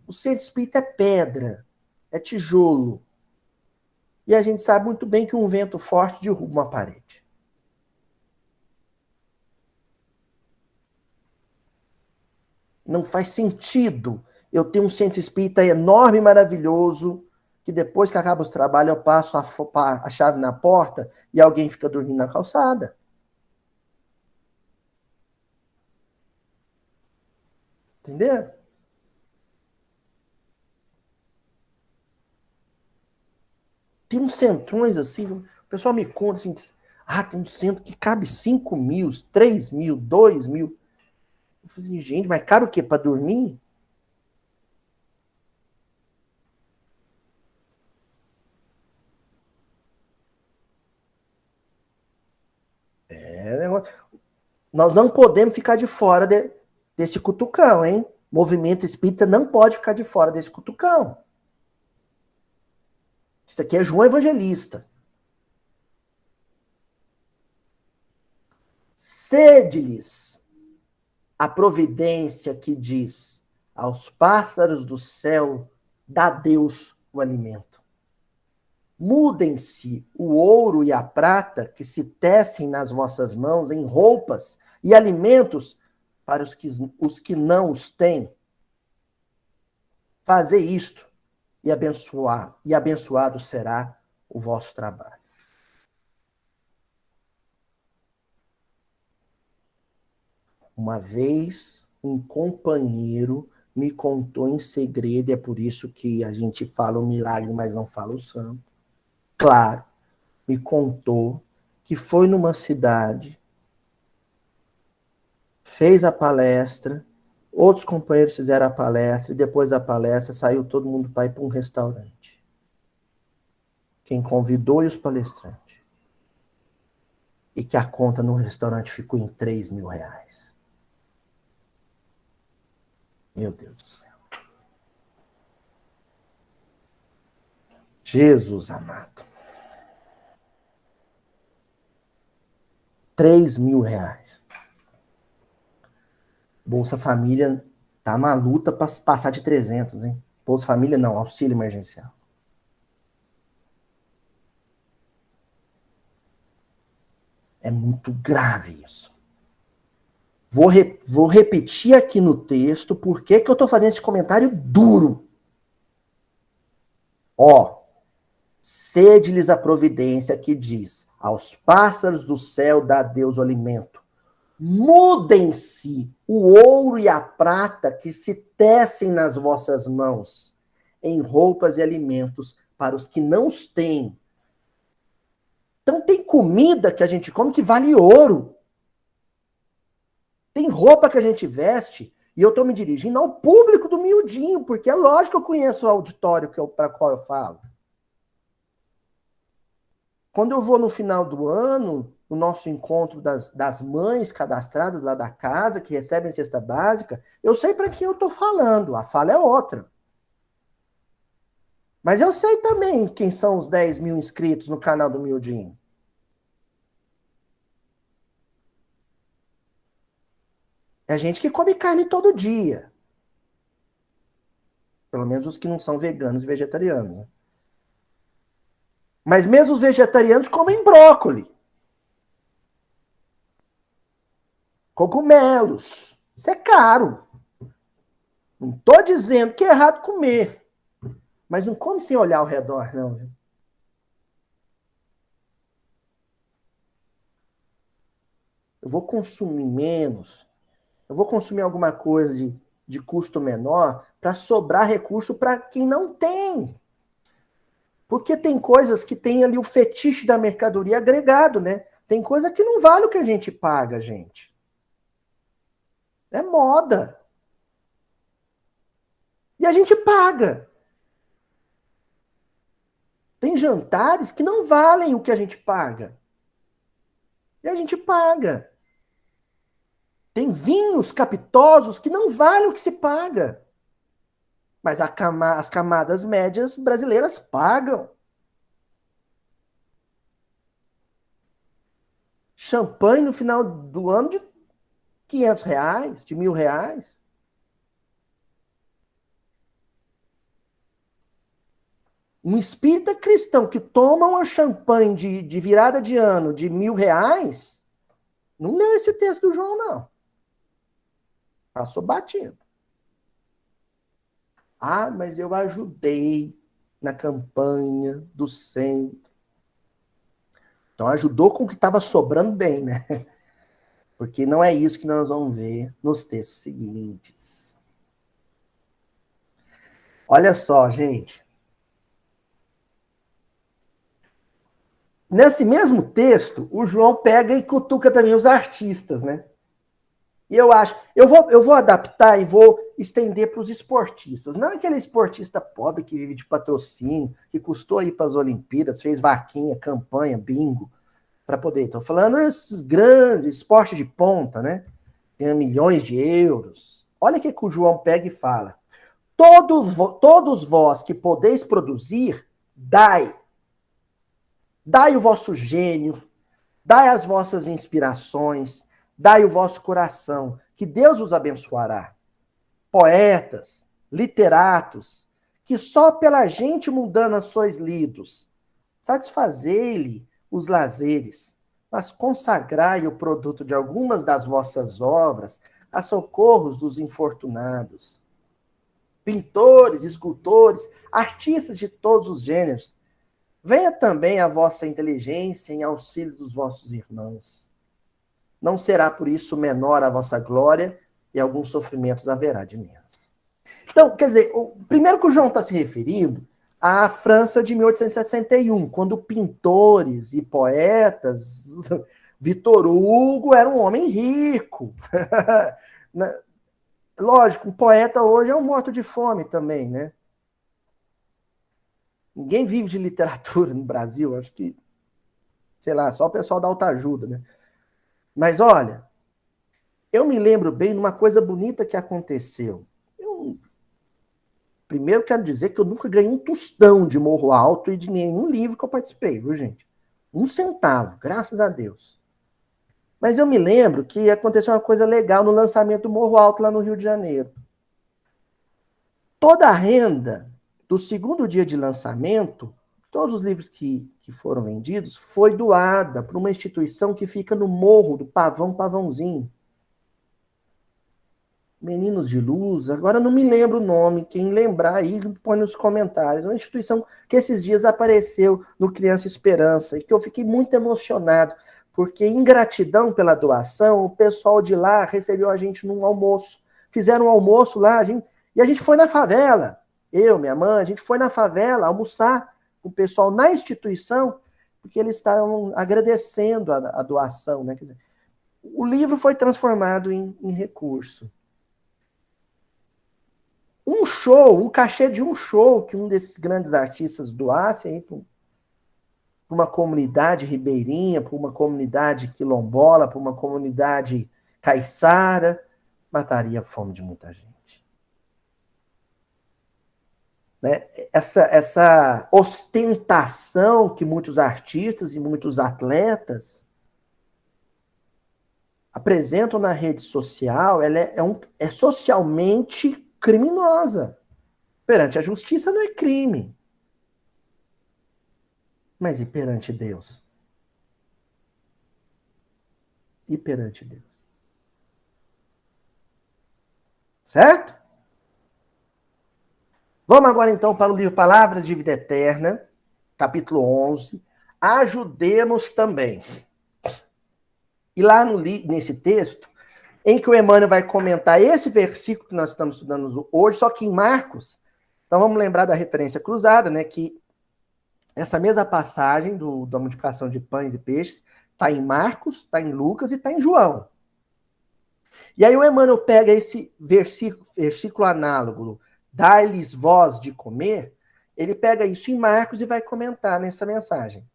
o centro espírita é pedra, é tijolo. E a gente sabe muito bem que um vento forte derruba uma parede. Não faz sentido eu ter um centro espírita enorme e maravilhoso, que depois que acaba os trabalhos eu passo a chave na porta e alguém fica dormindo na calçada. Entendeu? Tem uns centrões assim, o pessoal me conta assim, tem um centro que cabe 5 mil, 3 mil, 2 mil. Eu falei assim, gente, mas cabe o quê? Para dormir? Nós não podemos ficar de fora desse cutucão, hein? Movimento espírita não pode ficar de fora desse cutucão. Isso aqui é João Evangelista. Sede-lhes a providência que diz aos pássaros do céu, dá Deus o alimento. Mudem-se o ouro e a prata que se tecem nas vossas mãos em roupas e alimentos para os que não os têm. Fazer isto e abençoado será o vosso trabalho. Uma vez, um companheiro me contou em segredo, é por isso que a gente fala o milagre, mas não fala o santo. Claro, me contou que foi numa cidade, fez a palestra, outros companheiros fizeram a palestra, e depois da palestra saiu todo mundo para ir para um restaurante. Quem convidou e os palestrantes. E que a conta no restaurante ficou em 3 mil reais. Meu Deus do céu. Jesus amado. 3 mil reais. Bolsa Família tá na luta para passar de 300, hein? Bolsa Família não, auxílio emergencial. É muito grave isso. Vou repetir aqui no texto por que eu estou fazendo esse comentário duro. Sede-lhes a providência que diz, aos pássaros do céu dá Deus o alimento. Mudem-se o ouro e a prata que se tecem nas vossas mãos, em roupas e alimentos para os que não os têm. Então tem comida que a gente come que vale ouro. Tem roupa que a gente veste, e eu estou me dirigindo ao público do miudinho, porque é lógico que eu conheço o auditório para qual eu falo. Quando eu vou no final do ano, no nosso encontro das mães cadastradas lá da casa, que recebem cesta básica, eu sei para quem eu estou falando, a fala é outra. Mas eu sei também quem são os 10 mil inscritos no canal do Miudinho. É gente que come carne todo dia. Pelo menos os que não são veganos e vegetarianos. Né? Mas mesmo os vegetarianos comem brócoli. Cogumelos. Isso é caro. Não estou dizendo que é errado comer. Mas não come sem olhar ao redor, não. eu vou consumir menos, eu vou consumir alguma coisa de custo menor para sobrar recurso para quem não tem. Porque tem coisas que tem ali o fetiche da mercadoria agregado, né? Tem coisa que não vale o que a gente paga, gente. É moda. E a gente paga. Tem jantares que não valem o que a gente paga. E a gente paga. Tem vinhos capitosos que não valem o que se paga. Mas as camadas médias brasileiras pagam. Champanhe no final do ano de R$ 500, de R$ 1.000. Um espírita cristão que toma uma champanhe de virada de ano de R$ 1.000, não leu esse texto do João, não. Passou batido. Ah, mas eu ajudei na campanha do centro. Então ajudou com o que estava sobrando bem, né? Porque não é isso que nós vamos ver nos textos seguintes. Olha só, gente. Nesse mesmo texto, o João pega e cutuca também os artistas, né? E eu vou adaptar e vou estender para os esportistas. Não aquele esportista pobre que vive de patrocínio, que custou ir para as Olimpíadas, fez vaquinha, campanha, bingo, para poder. Estou falando esses grandes esportes de ponta, né? Ganha milhões de euros. Olha o que o João pega e fala. Todos vós que podeis produzir, dai. Dai o vosso gênio, dai as vossas inspirações, dai o vosso coração, que Deus os abençoará. Poetas, literatos, que só pela gente mundana sois lidos, satisfazei-lhe os lazeres, mas consagrai o produto de algumas das vossas obras a socorros dos infortunados. Pintores, escultores, artistas de todos os gêneros, venha também a vossa inteligência em auxílio dos vossos irmãos. Não será por isso menor a vossa glória, e alguns sofrimentos haverá de menos. Então, quer dizer, o primeiro que o João está se referindo à França de 1861, quando pintores e poetas, Vitor Hugo era um homem rico. Lógico, um poeta hoje é um morto de fome também, né? Ninguém vive de literatura no Brasil, acho que, sei lá, só o pessoal da autoajuda, né? Mas olha, eu me lembro bem de uma coisa bonita que aconteceu. Primeiro quero dizer que eu nunca ganhei um tostão de Morro Alto e de nenhum livro que eu participei, viu, gente? 1 centavo, graças a Deus. Mas eu me lembro que aconteceu uma coisa legal no lançamento do Morro Alto lá no Rio de Janeiro. Toda a renda do segundo dia de lançamento, todos os livros que foram vendidos, foi doada para uma instituição que fica no morro do Pavãozinho. Meninos de Luz, agora não me lembro o nome, quem lembrar aí põe nos comentários. Uma instituição que esses dias apareceu no Criança Esperança e que eu fiquei muito emocionado, porque em gratidão pela doação, o pessoal de lá recebeu a gente num almoço. Fizeram um almoço lá, e a gente foi na favela. Eu, minha mãe, a gente foi na favela almoçar com o pessoal na instituição, porque eles estavam agradecendo a doação, né? Quer dizer, o livro foi transformado em recurso. Um show, um cachê de um show que um desses grandes artistas doasse aí para uma comunidade ribeirinha, para uma comunidade quilombola, para uma comunidade caiçara, mataria a fome de muita gente. Né? Essa ostentação que muitos artistas e muitos atletas apresentam na rede social, ela é socialmente criminosa. Perante a justiça não é crime. Mas e perante Deus? E perante Deus? Certo? Vamos agora então para o livro Palavras de Vida Eterna, capítulo 11. Ajudemos também. E lá nesse texto, em que o Emmanuel vai comentar esse versículo que nós estamos estudando hoje, só que em Marcos. Então vamos lembrar da referência cruzada, né? Que essa mesma passagem da multiplicação de pães e peixes está em Marcos, está em Lucas e está em João. E aí o Emmanuel pega esse versículo análogo, dá-lhes voz de comer, ele pega isso em Marcos e vai comentar nessa mensagem.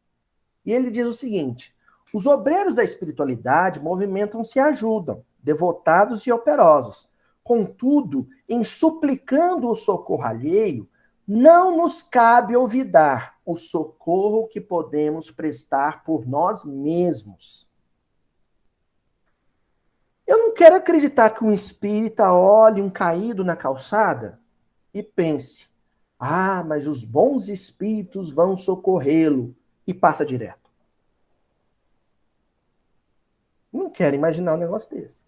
E ele diz o seguinte: os obreiros da espiritualidade movimentam-se e ajudam, devotados e operosos. Contudo, em suplicando o socorro alheio, não nos cabe olvidar o socorro que podemos prestar por nós mesmos. Eu não quero acreditar que um espírita olhe um caído na calçada e pense: ah, mas os bons espíritos vão socorrê-lo, e passa direto. Não quero imaginar um negócio desse.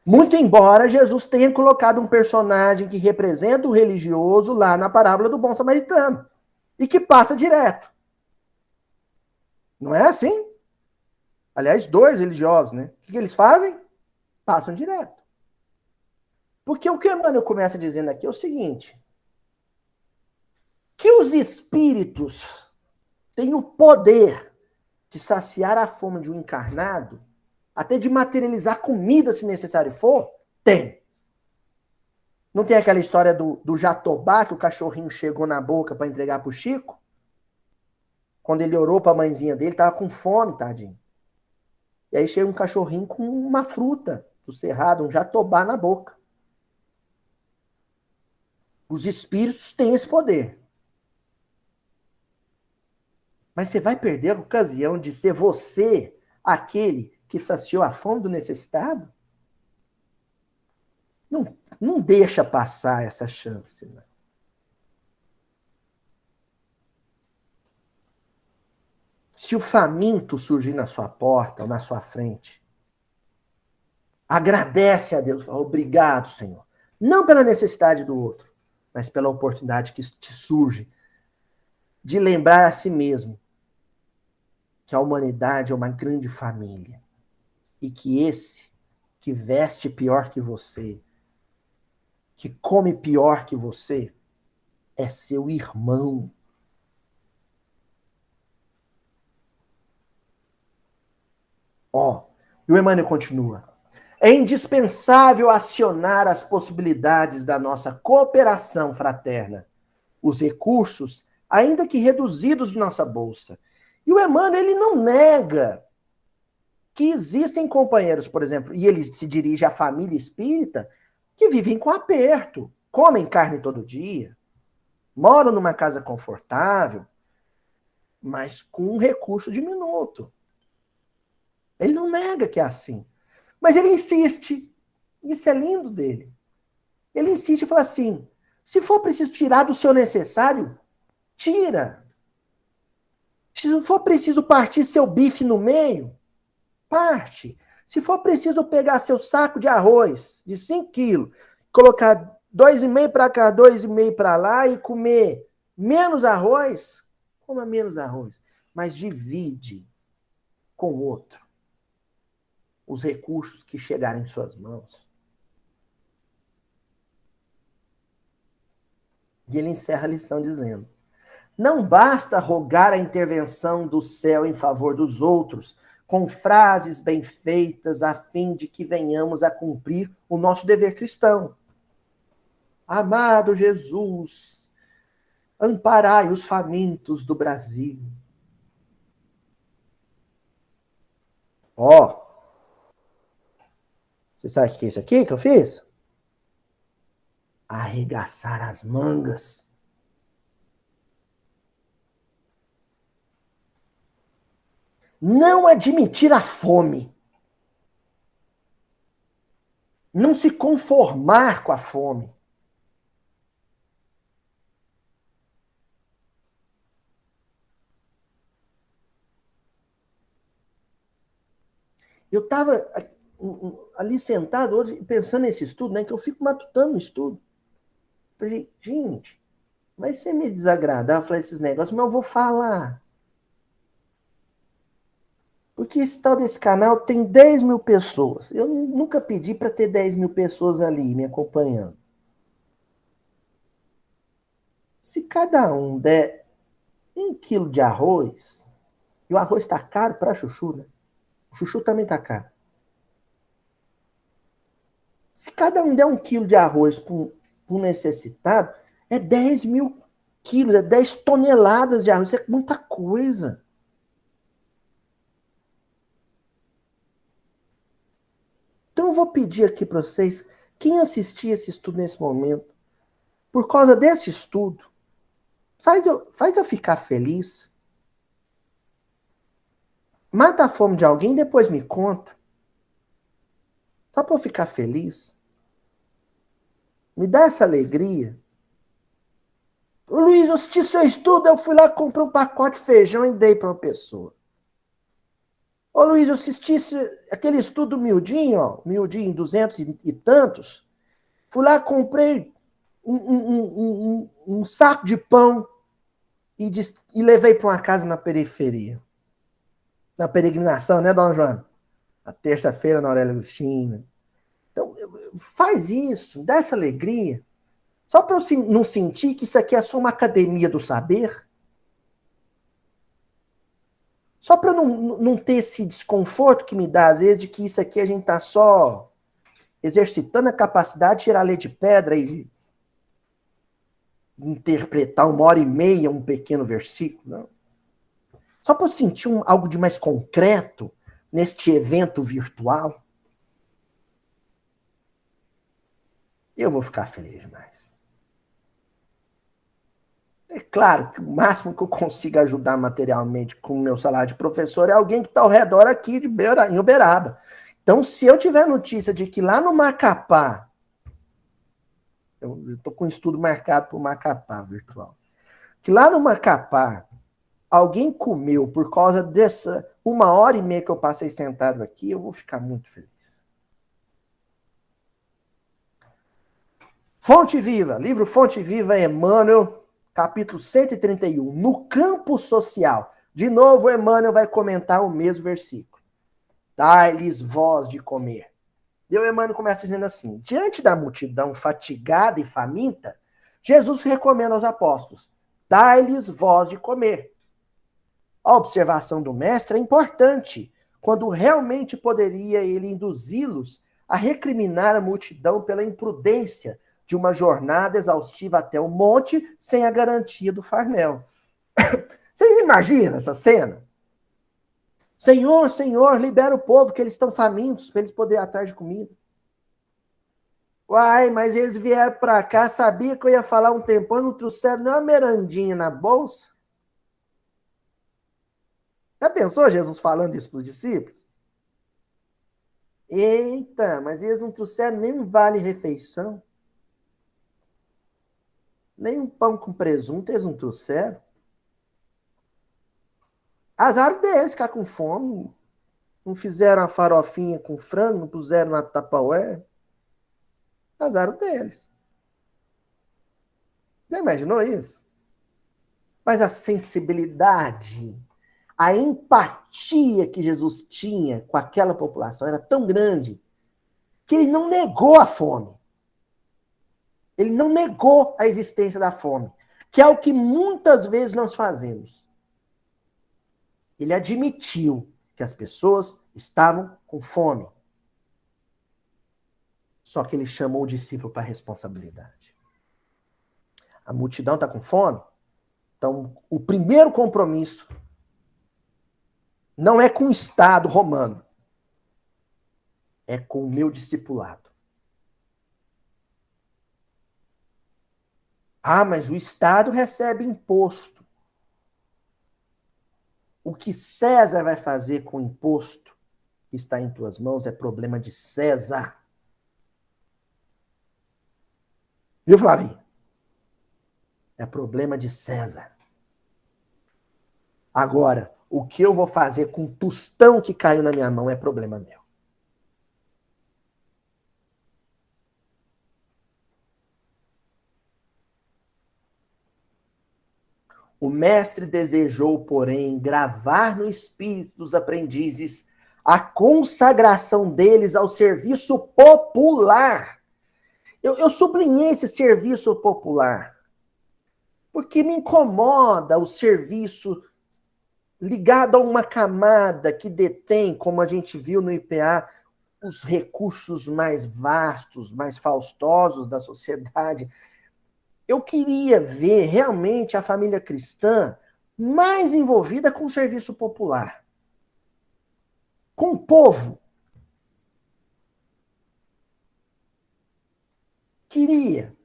Muito embora Jesus tenha colocado um personagem que representa o religioso lá na parábola do bom samaritano e que passa direto. Não é assim? Aliás, dois religiosos, né? O que eles fazem? Passam direto. Porque o que o Emmanuel começa dizendo aqui é o seguinte: que os espíritos têm o poder de saciar a fome de um encarnado, até de materializar comida se necessário for, tem. Não tem aquela história do Jatobá, que o cachorrinho chegou na boca para entregar pro Chico? Quando ele orou para a mãezinha dele, tava com fome, tadinho. E aí chega um cachorrinho com uma fruta do cerrado, um jatobá na boca. Os espíritos têm esse poder. Mas você vai perder a ocasião de ser você aquele que saciou a fome do necessitado? Não deixa passar essa chance, né? Se o faminto surgir na sua porta ou na sua frente, agradece a Deus. Obrigado, Senhor. Não pela necessidade do outro, mas pela oportunidade que te surge de lembrar a si mesmo que a humanidade é uma grande família e que esse que veste pior que você, que come pior que você, é seu irmão. E o Emmanuel continua: é indispensável acionar as possibilidades da nossa cooperação fraterna, os recursos, ainda que reduzidos de nossa bolsa. E o Emmanuel, ele não nega que existem companheiros, por exemplo, e ele se dirige à família espírita, que vivem com aperto, comem carne todo dia, moram numa casa confortável, mas com um recurso diminuto. Ele não nega que é assim. Mas ele insiste. Isso é lindo dele. Ele insiste e fala assim: se for preciso tirar do seu necessário, tira. Se for preciso partir seu bife no meio, parte. Se for preciso pegar seu saco de arroz de 5 quilos, colocar 2,5 para cá, 2,5 para lá e comer menos arroz, coma menos arroz. Mas divide com o outro os recursos que chegarem em suas mãos. E ele encerra a lição dizendo: não basta rogar a intervenção do céu em favor dos outros, com frases bem feitas, a fim de que venhamos a cumprir o nosso dever cristão. Amado Jesus, amparai os famintos do Brasil. Você sabe o que é isso aqui que eu fiz? Arregaçar as mangas. Não admitir a fome. Não se conformar com a fome. Eu estava ali sentado hoje pensando nesse estudo, né, que eu fico matutando no estudo. Falei, gente, vai ser meio desagradável falar esses negócios, mas eu vou falar. Porque esse tal desse canal tem 10 mil pessoas. Eu nunca pedi para ter 10 mil pessoas ali me acompanhando. Se cada um der 1 quilo de arroz, e o arroz está caro para chuchu, né? O chuchu também está caro. Se cada um der 1 quilo de arroz para um necessitado, é 10 mil quilos, é 10 toneladas de arroz. Isso é muita coisa. Então eu vou pedir aqui para vocês, quem assistir esse estudo nesse momento, por causa desse estudo, faz eu ficar feliz. Mata a fome de alguém e depois me conta. Só para eu ficar feliz. Me dá essa alegria. Ô Luiz, eu assisti seu estudo, eu fui lá, comprei um pacote de feijão e dei para uma pessoa. Ô Luiz, eu assisti aquele estudo miudinho, ó, miudinho, 200 e tantos. Fui lá, comprei um saco de pão e levei para uma casa na periferia. Na peregrinação, né, Dona Joana? Na terça-feira, na Aurélia Agostina. Então, faz isso, dá essa alegria. Só para eu não sentir que isso aqui é só uma academia do saber. Só para eu não ter esse desconforto que me dá, às vezes, de que isso aqui a gente está só exercitando a capacidade de tirar leite de pedra e interpretar 1 hora e meia um pequeno versículo. Não. Só para eu sentir algo de mais concreto neste evento virtual, eu vou ficar feliz demais. É claro que o máximo que eu consigo ajudar materialmente com o meu salário de professor é alguém que está ao redor aqui em Uberaba. Então, se eu tiver notícia de que lá no Macapá, eu estou com um estudo marcado para o Macapá virtual, que lá no Macapá alguém comeu por causa dessa 1 hora e meia que eu passei sentado aqui, eu vou ficar muito feliz. Fonte Viva, livro Fonte Viva, Emmanuel, capítulo 131, no campo social. De novo, Emmanuel vai comentar o mesmo versículo. Dai-lhes voz de comer. E o Emmanuel começa dizendo assim, diante da multidão fatigada e faminta, Jesus recomenda aos apóstolos, dai-lhes voz de comer. A observação do mestre é importante, quando realmente poderia ele induzi-los a recriminar a multidão pela imprudência de uma jornada exaustiva até o monte sem a garantia do farnel. Vocês imaginam essa cena? Senhor, Senhor, libera o povo que eles estão famintos para eles poderem ir atrás de comida. Uai, mas eles vieram para cá, sabia que eu ia falar um tempão, não trouxeram nem uma merandinha na bolsa? Já pensou Jesus falando isso para os discípulos? Eita, mas eles não trouxeram nem um vale-refeição. Nem um pão com presunto eles não trouxeram. Azar deles ficar com fome. Não fizeram a farofinha com frango, não puseram na Tupperware. Azar deles. Já imaginou isso? Mas a sensibilidade, a empatia que Jesus tinha com aquela população era tão grande que ele não negou a fome. Ele não negou a existência da fome, que é o que muitas vezes nós fazemos. Ele admitiu que as pessoas estavam com fome. Só que ele chamou o discípulo para a responsabilidade. A multidão está com fome? Então, o primeiro compromisso não é com o Estado romano, é com o meu discipulado. Ah, mas o Estado recebe imposto. O que César vai fazer com o imposto que está em tuas mãos é problema de César. Viu, Flavinho? É problema de César. Agora, o que eu vou fazer com o tostão que caiu na minha mão é problema meu. O mestre desejou, porém, gravar no espírito dos aprendizes a consagração deles ao serviço popular. Eu sublinhei esse serviço popular, porque me incomoda o serviço ligado a uma camada que detém, como a gente viu no IPA, os recursos mais vastos, mais faustosos da sociedade. Eu queria ver realmente a família cristã mais envolvida com o serviço popular, com o povo. Queria.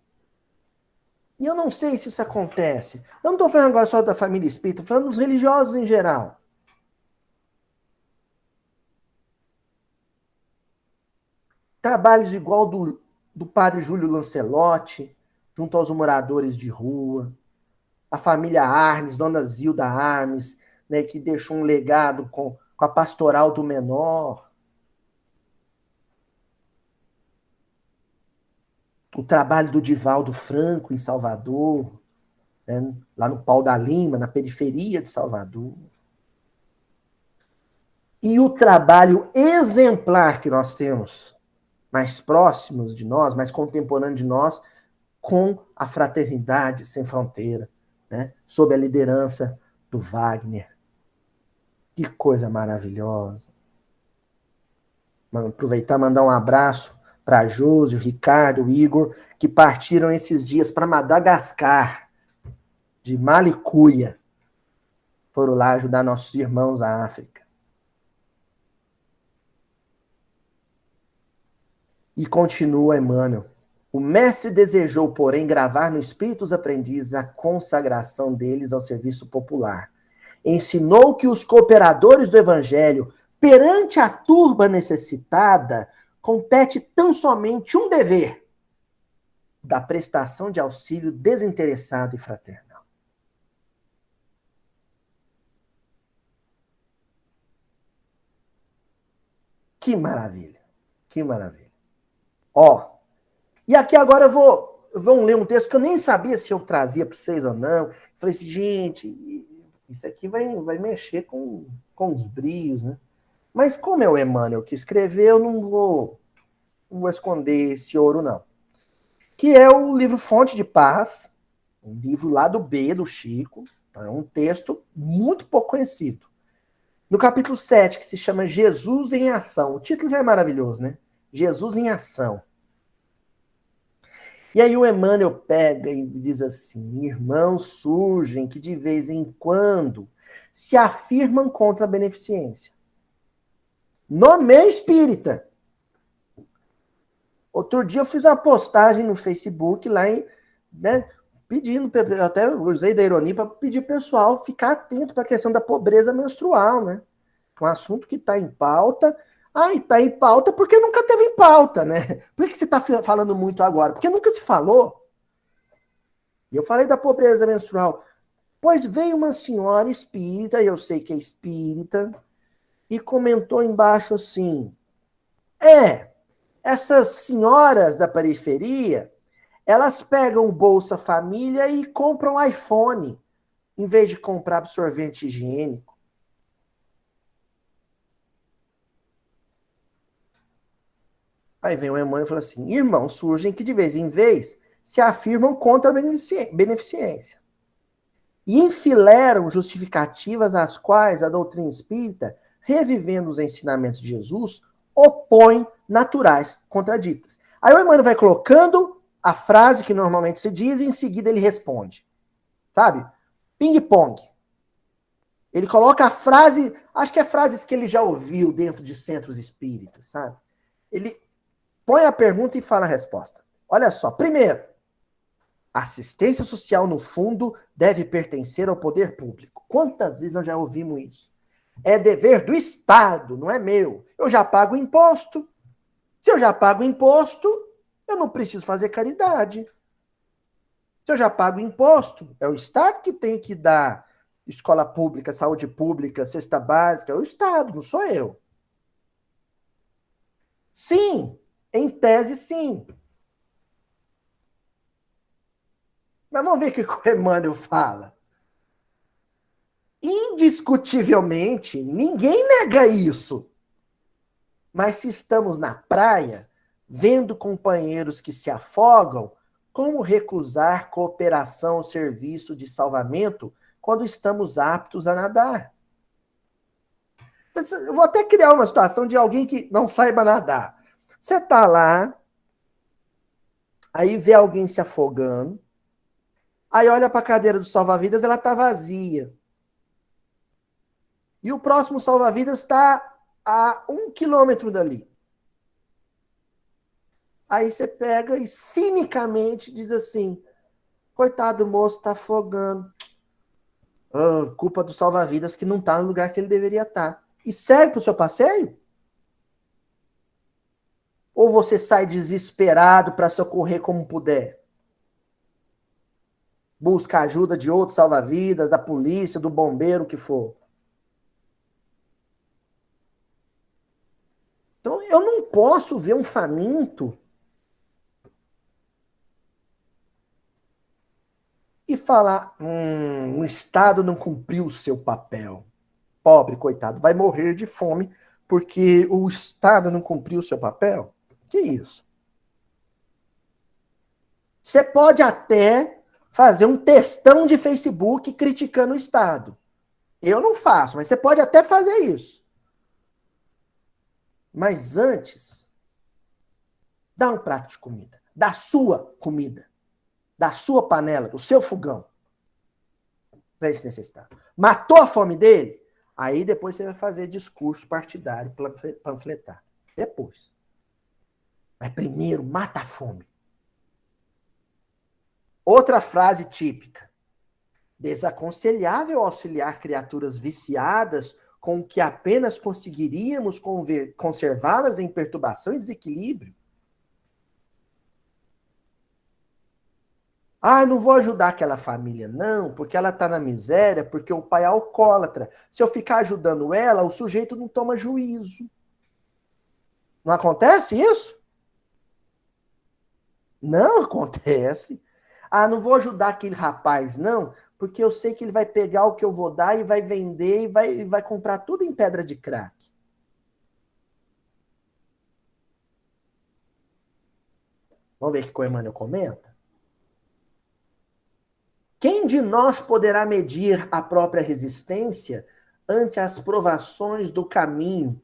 E eu não sei se isso acontece. Eu não estou falando agora só da família espírita, estou falando dos religiosos em geral. Trabalhos igual do padre Júlio Lancelotti, junto aos moradores de rua, a família Arnes, Dona Zilda Arnes, né, que deixou um legado com a pastoral do menor. O trabalho do Divaldo Franco em Salvador, né, lá no Pau da Lima, na periferia de Salvador. E o trabalho exemplar que nós temos, mais próximos de nós, mais contemporâneo de nós, com a Fraternidade Sem Fronteira, né, sob a liderança do Wagner. Que coisa maravilhosa. Aproveitar e mandar um abraço para Josi, o Ricardo, o Igor, que partiram esses dias para Madagascar, de Malicuia. Foram lá ajudar nossos irmãos da África. E continua Emmanuel. O mestre desejou, porém, gravar no espírito dos aprendizes a consagração deles ao serviço popular. Ensinou que os cooperadores do evangelho, perante a turba necessitada, compete tão somente um dever: da prestação de auxílio desinteressado e fraternal. Que maravilha, que maravilha. Ó, e aqui agora vamos ler um texto que eu nem sabia se eu trazia para vocês ou não. Falei assim, gente, isso aqui vai mexer com os brios, né? Mas como é o Emmanuel que escreveu, eu não vou esconder esse ouro, não. Que é o livro Fonte de Paz, um livro lá do B, do Chico. É um texto muito pouco conhecido. No capítulo 7, que se chama Jesus em Ação. O título já é maravilhoso, né? Jesus em Ação. E aí o Emmanuel pega e diz assim: irmãos surgem que de vez em quando se afirmam contra a beneficência. No meio espírita. Outro dia eu fiz uma postagem no Facebook lá, né, pedindo, eu até usei da ironia para pedir pessoal ficar atento para a questão da pobreza menstrual, né? Um assunto que está em pauta. Ah, e está em pauta porque nunca teve em pauta, né? Por que você está falando muito agora? Porque nunca se falou. E eu falei da pobreza menstrual. Pois veio uma senhora espírita, e eu sei que é espírita, e comentou embaixo assim: essas senhoras da periferia, elas pegam o Bolsa Família e compram iPhone, em vez de comprar absorvente higiênico. Aí vem o Emmanuel e fala assim: irmãos surgem que de vez em vez se afirmam contra a beneficência. E enfileiram justificativas às quais a doutrina espírita, revivendo os ensinamentos de Jesus, opõe naturais contraditas. Aí o Emmanuel vai colocando a frase que normalmente se diz e em seguida ele responde. Sabe? Ping-pong. Ele coloca a frase, acho que é frases que ele já ouviu dentro de centros espíritas, sabe? Ele põe a pergunta e fala a resposta. Olha só, primeiro, a assistência social, no fundo, deve pertencer ao poder público. Quantas vezes nós já ouvimos isso? É dever do Estado, não é meu. Eu já pago imposto. Se eu já pago imposto, eu não preciso fazer caridade. Se eu já pago imposto, é o Estado que tem que dar escola pública, saúde pública, cesta básica, é o Estado, não sou eu. Sim, em tese, sim. Mas vamos ver o que o Emmanuel fala. Indiscutivelmente, ninguém nega isso. Mas se estamos na praia, vendo companheiros que se afogam, como recusar cooperação ao serviço de salvamento quando estamos aptos a nadar? Eu vou até criar uma situação de alguém que não saiba nadar. Você está lá, aí vê alguém se afogando, aí olha para a cadeira do salva-vidas, ela está vazia. E o próximo salva-vidas está a 1 quilômetro dali. Aí você pega e cinicamente diz assim, coitado do moço, está afogando. Culpa do salva-vidas que não está no lugar que ele deveria estar. E segue para o seu passeio? Ou você sai desesperado para socorrer como puder? Busca ajuda de outro salva-vidas, da polícia, do bombeiro, o que for. Então, eu não posso ver um faminto e falar, o Estado não cumpriu o seu papel. Pobre, coitado, vai morrer de fome porque o Estado não cumpriu o seu papel? Que isso? Você pode até fazer um textão de Facebook criticando o Estado. Eu não faço, mas você pode até fazer isso. Mas antes, dá um prato de comida. Da sua comida. Da sua panela, do seu fogão. Para esse necessitado. Matou a fome dele? Aí depois você vai fazer discurso partidário, panfletar. Depois. Mas primeiro, mata a fome. Outra frase típica. Desaconselhável auxiliar criaturas viciadas com o que apenas conseguiríamos conservá-las em perturbação e desequilíbrio. Não vou ajudar aquela família, não, porque ela está na miséria, porque o pai é alcoólatra. Se eu ficar ajudando ela, o sujeito não toma juízo. Não acontece isso? Não acontece. Não vou ajudar aquele rapaz, não, porque eu sei que ele vai pegar o que eu vou dar e vai vender e vai comprar tudo em pedra de crack. Vamos ver o que o Emmanuel comenta? Quem de nós poderá medir a própria resistência ante as provações do caminho?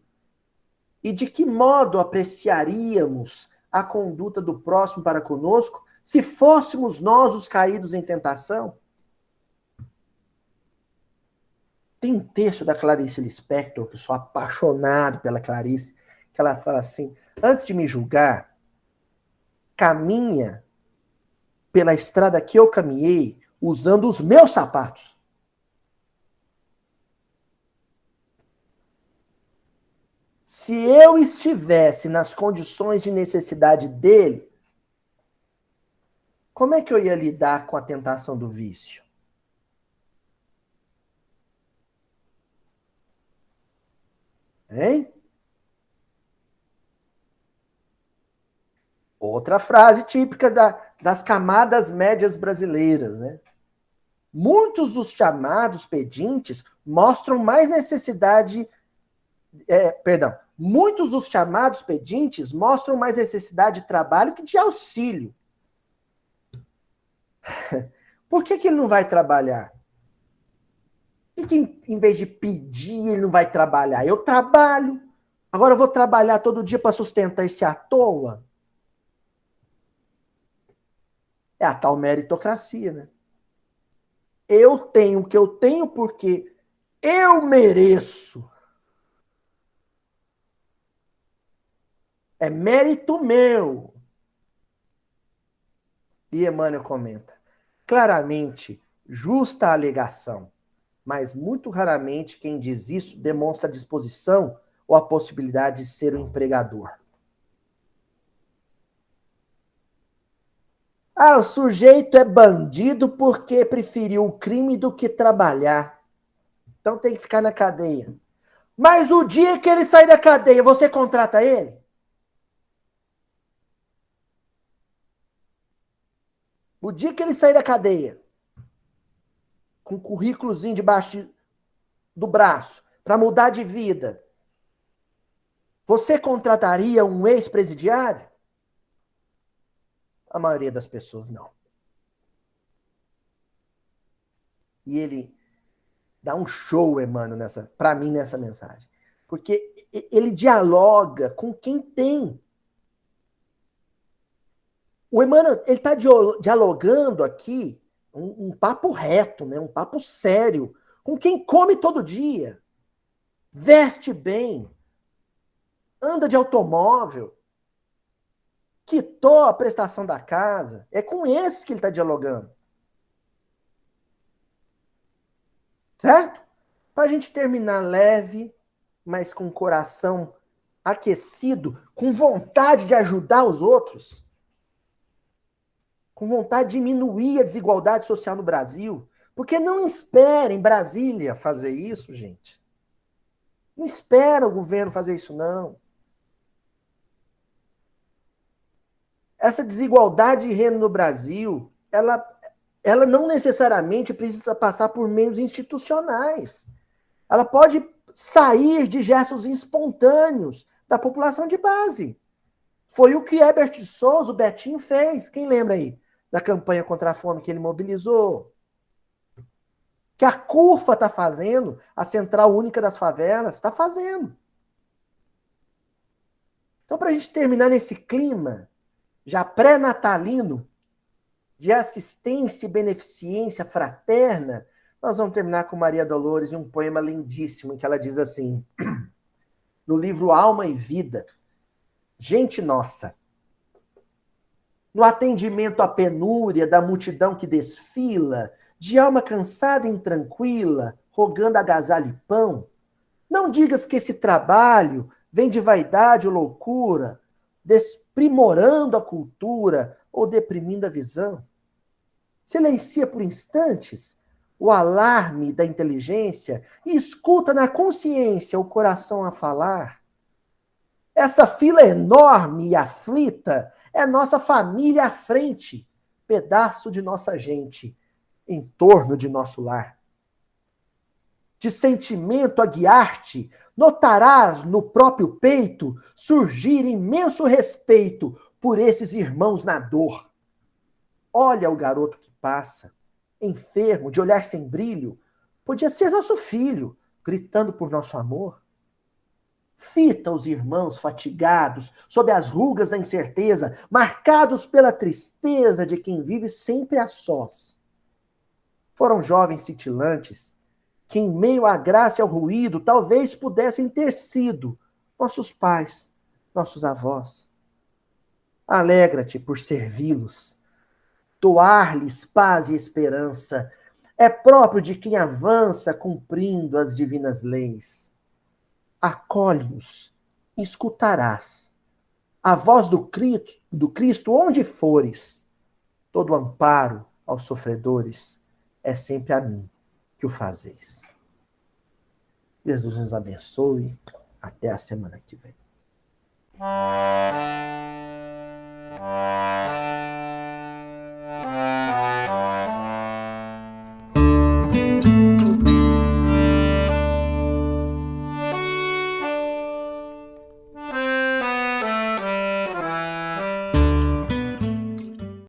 E de que modo apreciaríamos a conduta do próximo para conosco se fôssemos nós os caídos em tentação? Tem um texto da Clarice Lispector, que eu sou apaixonado pela Clarice, que ela fala assim, antes de me julgar, caminha pela estrada que eu caminhei usando os meus sapatos. Se eu estivesse nas condições de necessidade dele, como é que eu ia lidar com a tentação do vício? Hein? Outra frase típica das camadas médias brasileiras, né? Muitos dos chamados pedintes mostram mais necessidade. Muitos dos chamados pedintes mostram mais necessidade de trabalho que de auxílio. Por que ele não vai trabalhar? Por que em vez de pedir, ele não vai trabalhar? Eu trabalho. Agora eu vou trabalhar todo dia para sustentar esse à toa? É a tal meritocracia, né? Eu tenho o que eu tenho porque eu mereço. É mérito meu. E Emmanuel comenta. Claramente, justa a alegação, mas muito raramente quem diz isso demonstra a disposição ou a possibilidade de ser um empregador. O sujeito é bandido porque preferiu o crime do que trabalhar. Então tem que ficar na cadeia. Mas o dia que ele sair da cadeia, você contrata ele? O dia que ele sair da cadeia, com um currículozinho debaixo do braço para mudar de vida, você contrataria um ex-presidiário? A maioria das pessoas não. E ele dá um show, Emmanuel, para mim, nessa mensagem. Porque ele dialoga com quem tem. O Emmanuel, ele está dialogando aqui um papo reto, né? Um papo sério, com quem come todo dia, veste bem, anda de automóvel, quitou a prestação da casa. É com esse que ele está dialogando. Certo? Para a gente terminar leve, mas com o coração aquecido, com vontade de ajudar os outros, com vontade de diminuir a desigualdade social no Brasil. Porque não esperem Brasília fazer isso, gente. Não espera o governo fazer isso, não. Essa desigualdade de renda no Brasil, ela não necessariamente precisa passar por meios institucionais. Ela pode sair de gestos espontâneos da população de base. Foi o que Herbert de Souza, o Betinho, fez. Quem lembra aí da campanha contra a fome que ele mobilizou? Que a CUFA está fazendo, a Central Única das Favelas está fazendo. Então, para a gente terminar nesse clima já pré-natalino de assistência e beneficência fraterna, nós vamos terminar com Maria Dolores e um poema lindíssimo em que ela diz assim, no livro Alma e Vida: gente nossa, no atendimento à penúria da multidão que desfila, de alma cansada e intranquila, rogando agasalho e pão, não digas que esse trabalho vem de vaidade ou loucura, desprimorando a cultura ou deprimindo a visão. Silencia por instantes o alarme da inteligência e escuta na consciência o coração a falar. Essa fila enorme e aflita é nossa família à frente, pedaço de nossa gente, em torno de nosso lar. De sentimento a guiar-te, notarás no próprio peito surgir imenso respeito por esses irmãos na dor. Olha o garoto que passa, enfermo, de olhar sem brilho, podia ser nosso filho, gritando por nosso amor. Fita os irmãos fatigados, sob as rugas da incerteza, marcados pela tristeza de quem vive sempre a sós. Foram jovens cintilantes, que em meio à graça e ao ruído talvez pudessem ter sido nossos pais, nossos avós. Alegra-te por servi-los, doar-lhes paz e esperança, é próprio de quem avança cumprindo as divinas leis. Acolhe-os e escutarás a voz do Cristo onde fores. Todo amparo aos sofredores é sempre a mim que o fazeis. Jesus nos abençoe. Até a semana que vem.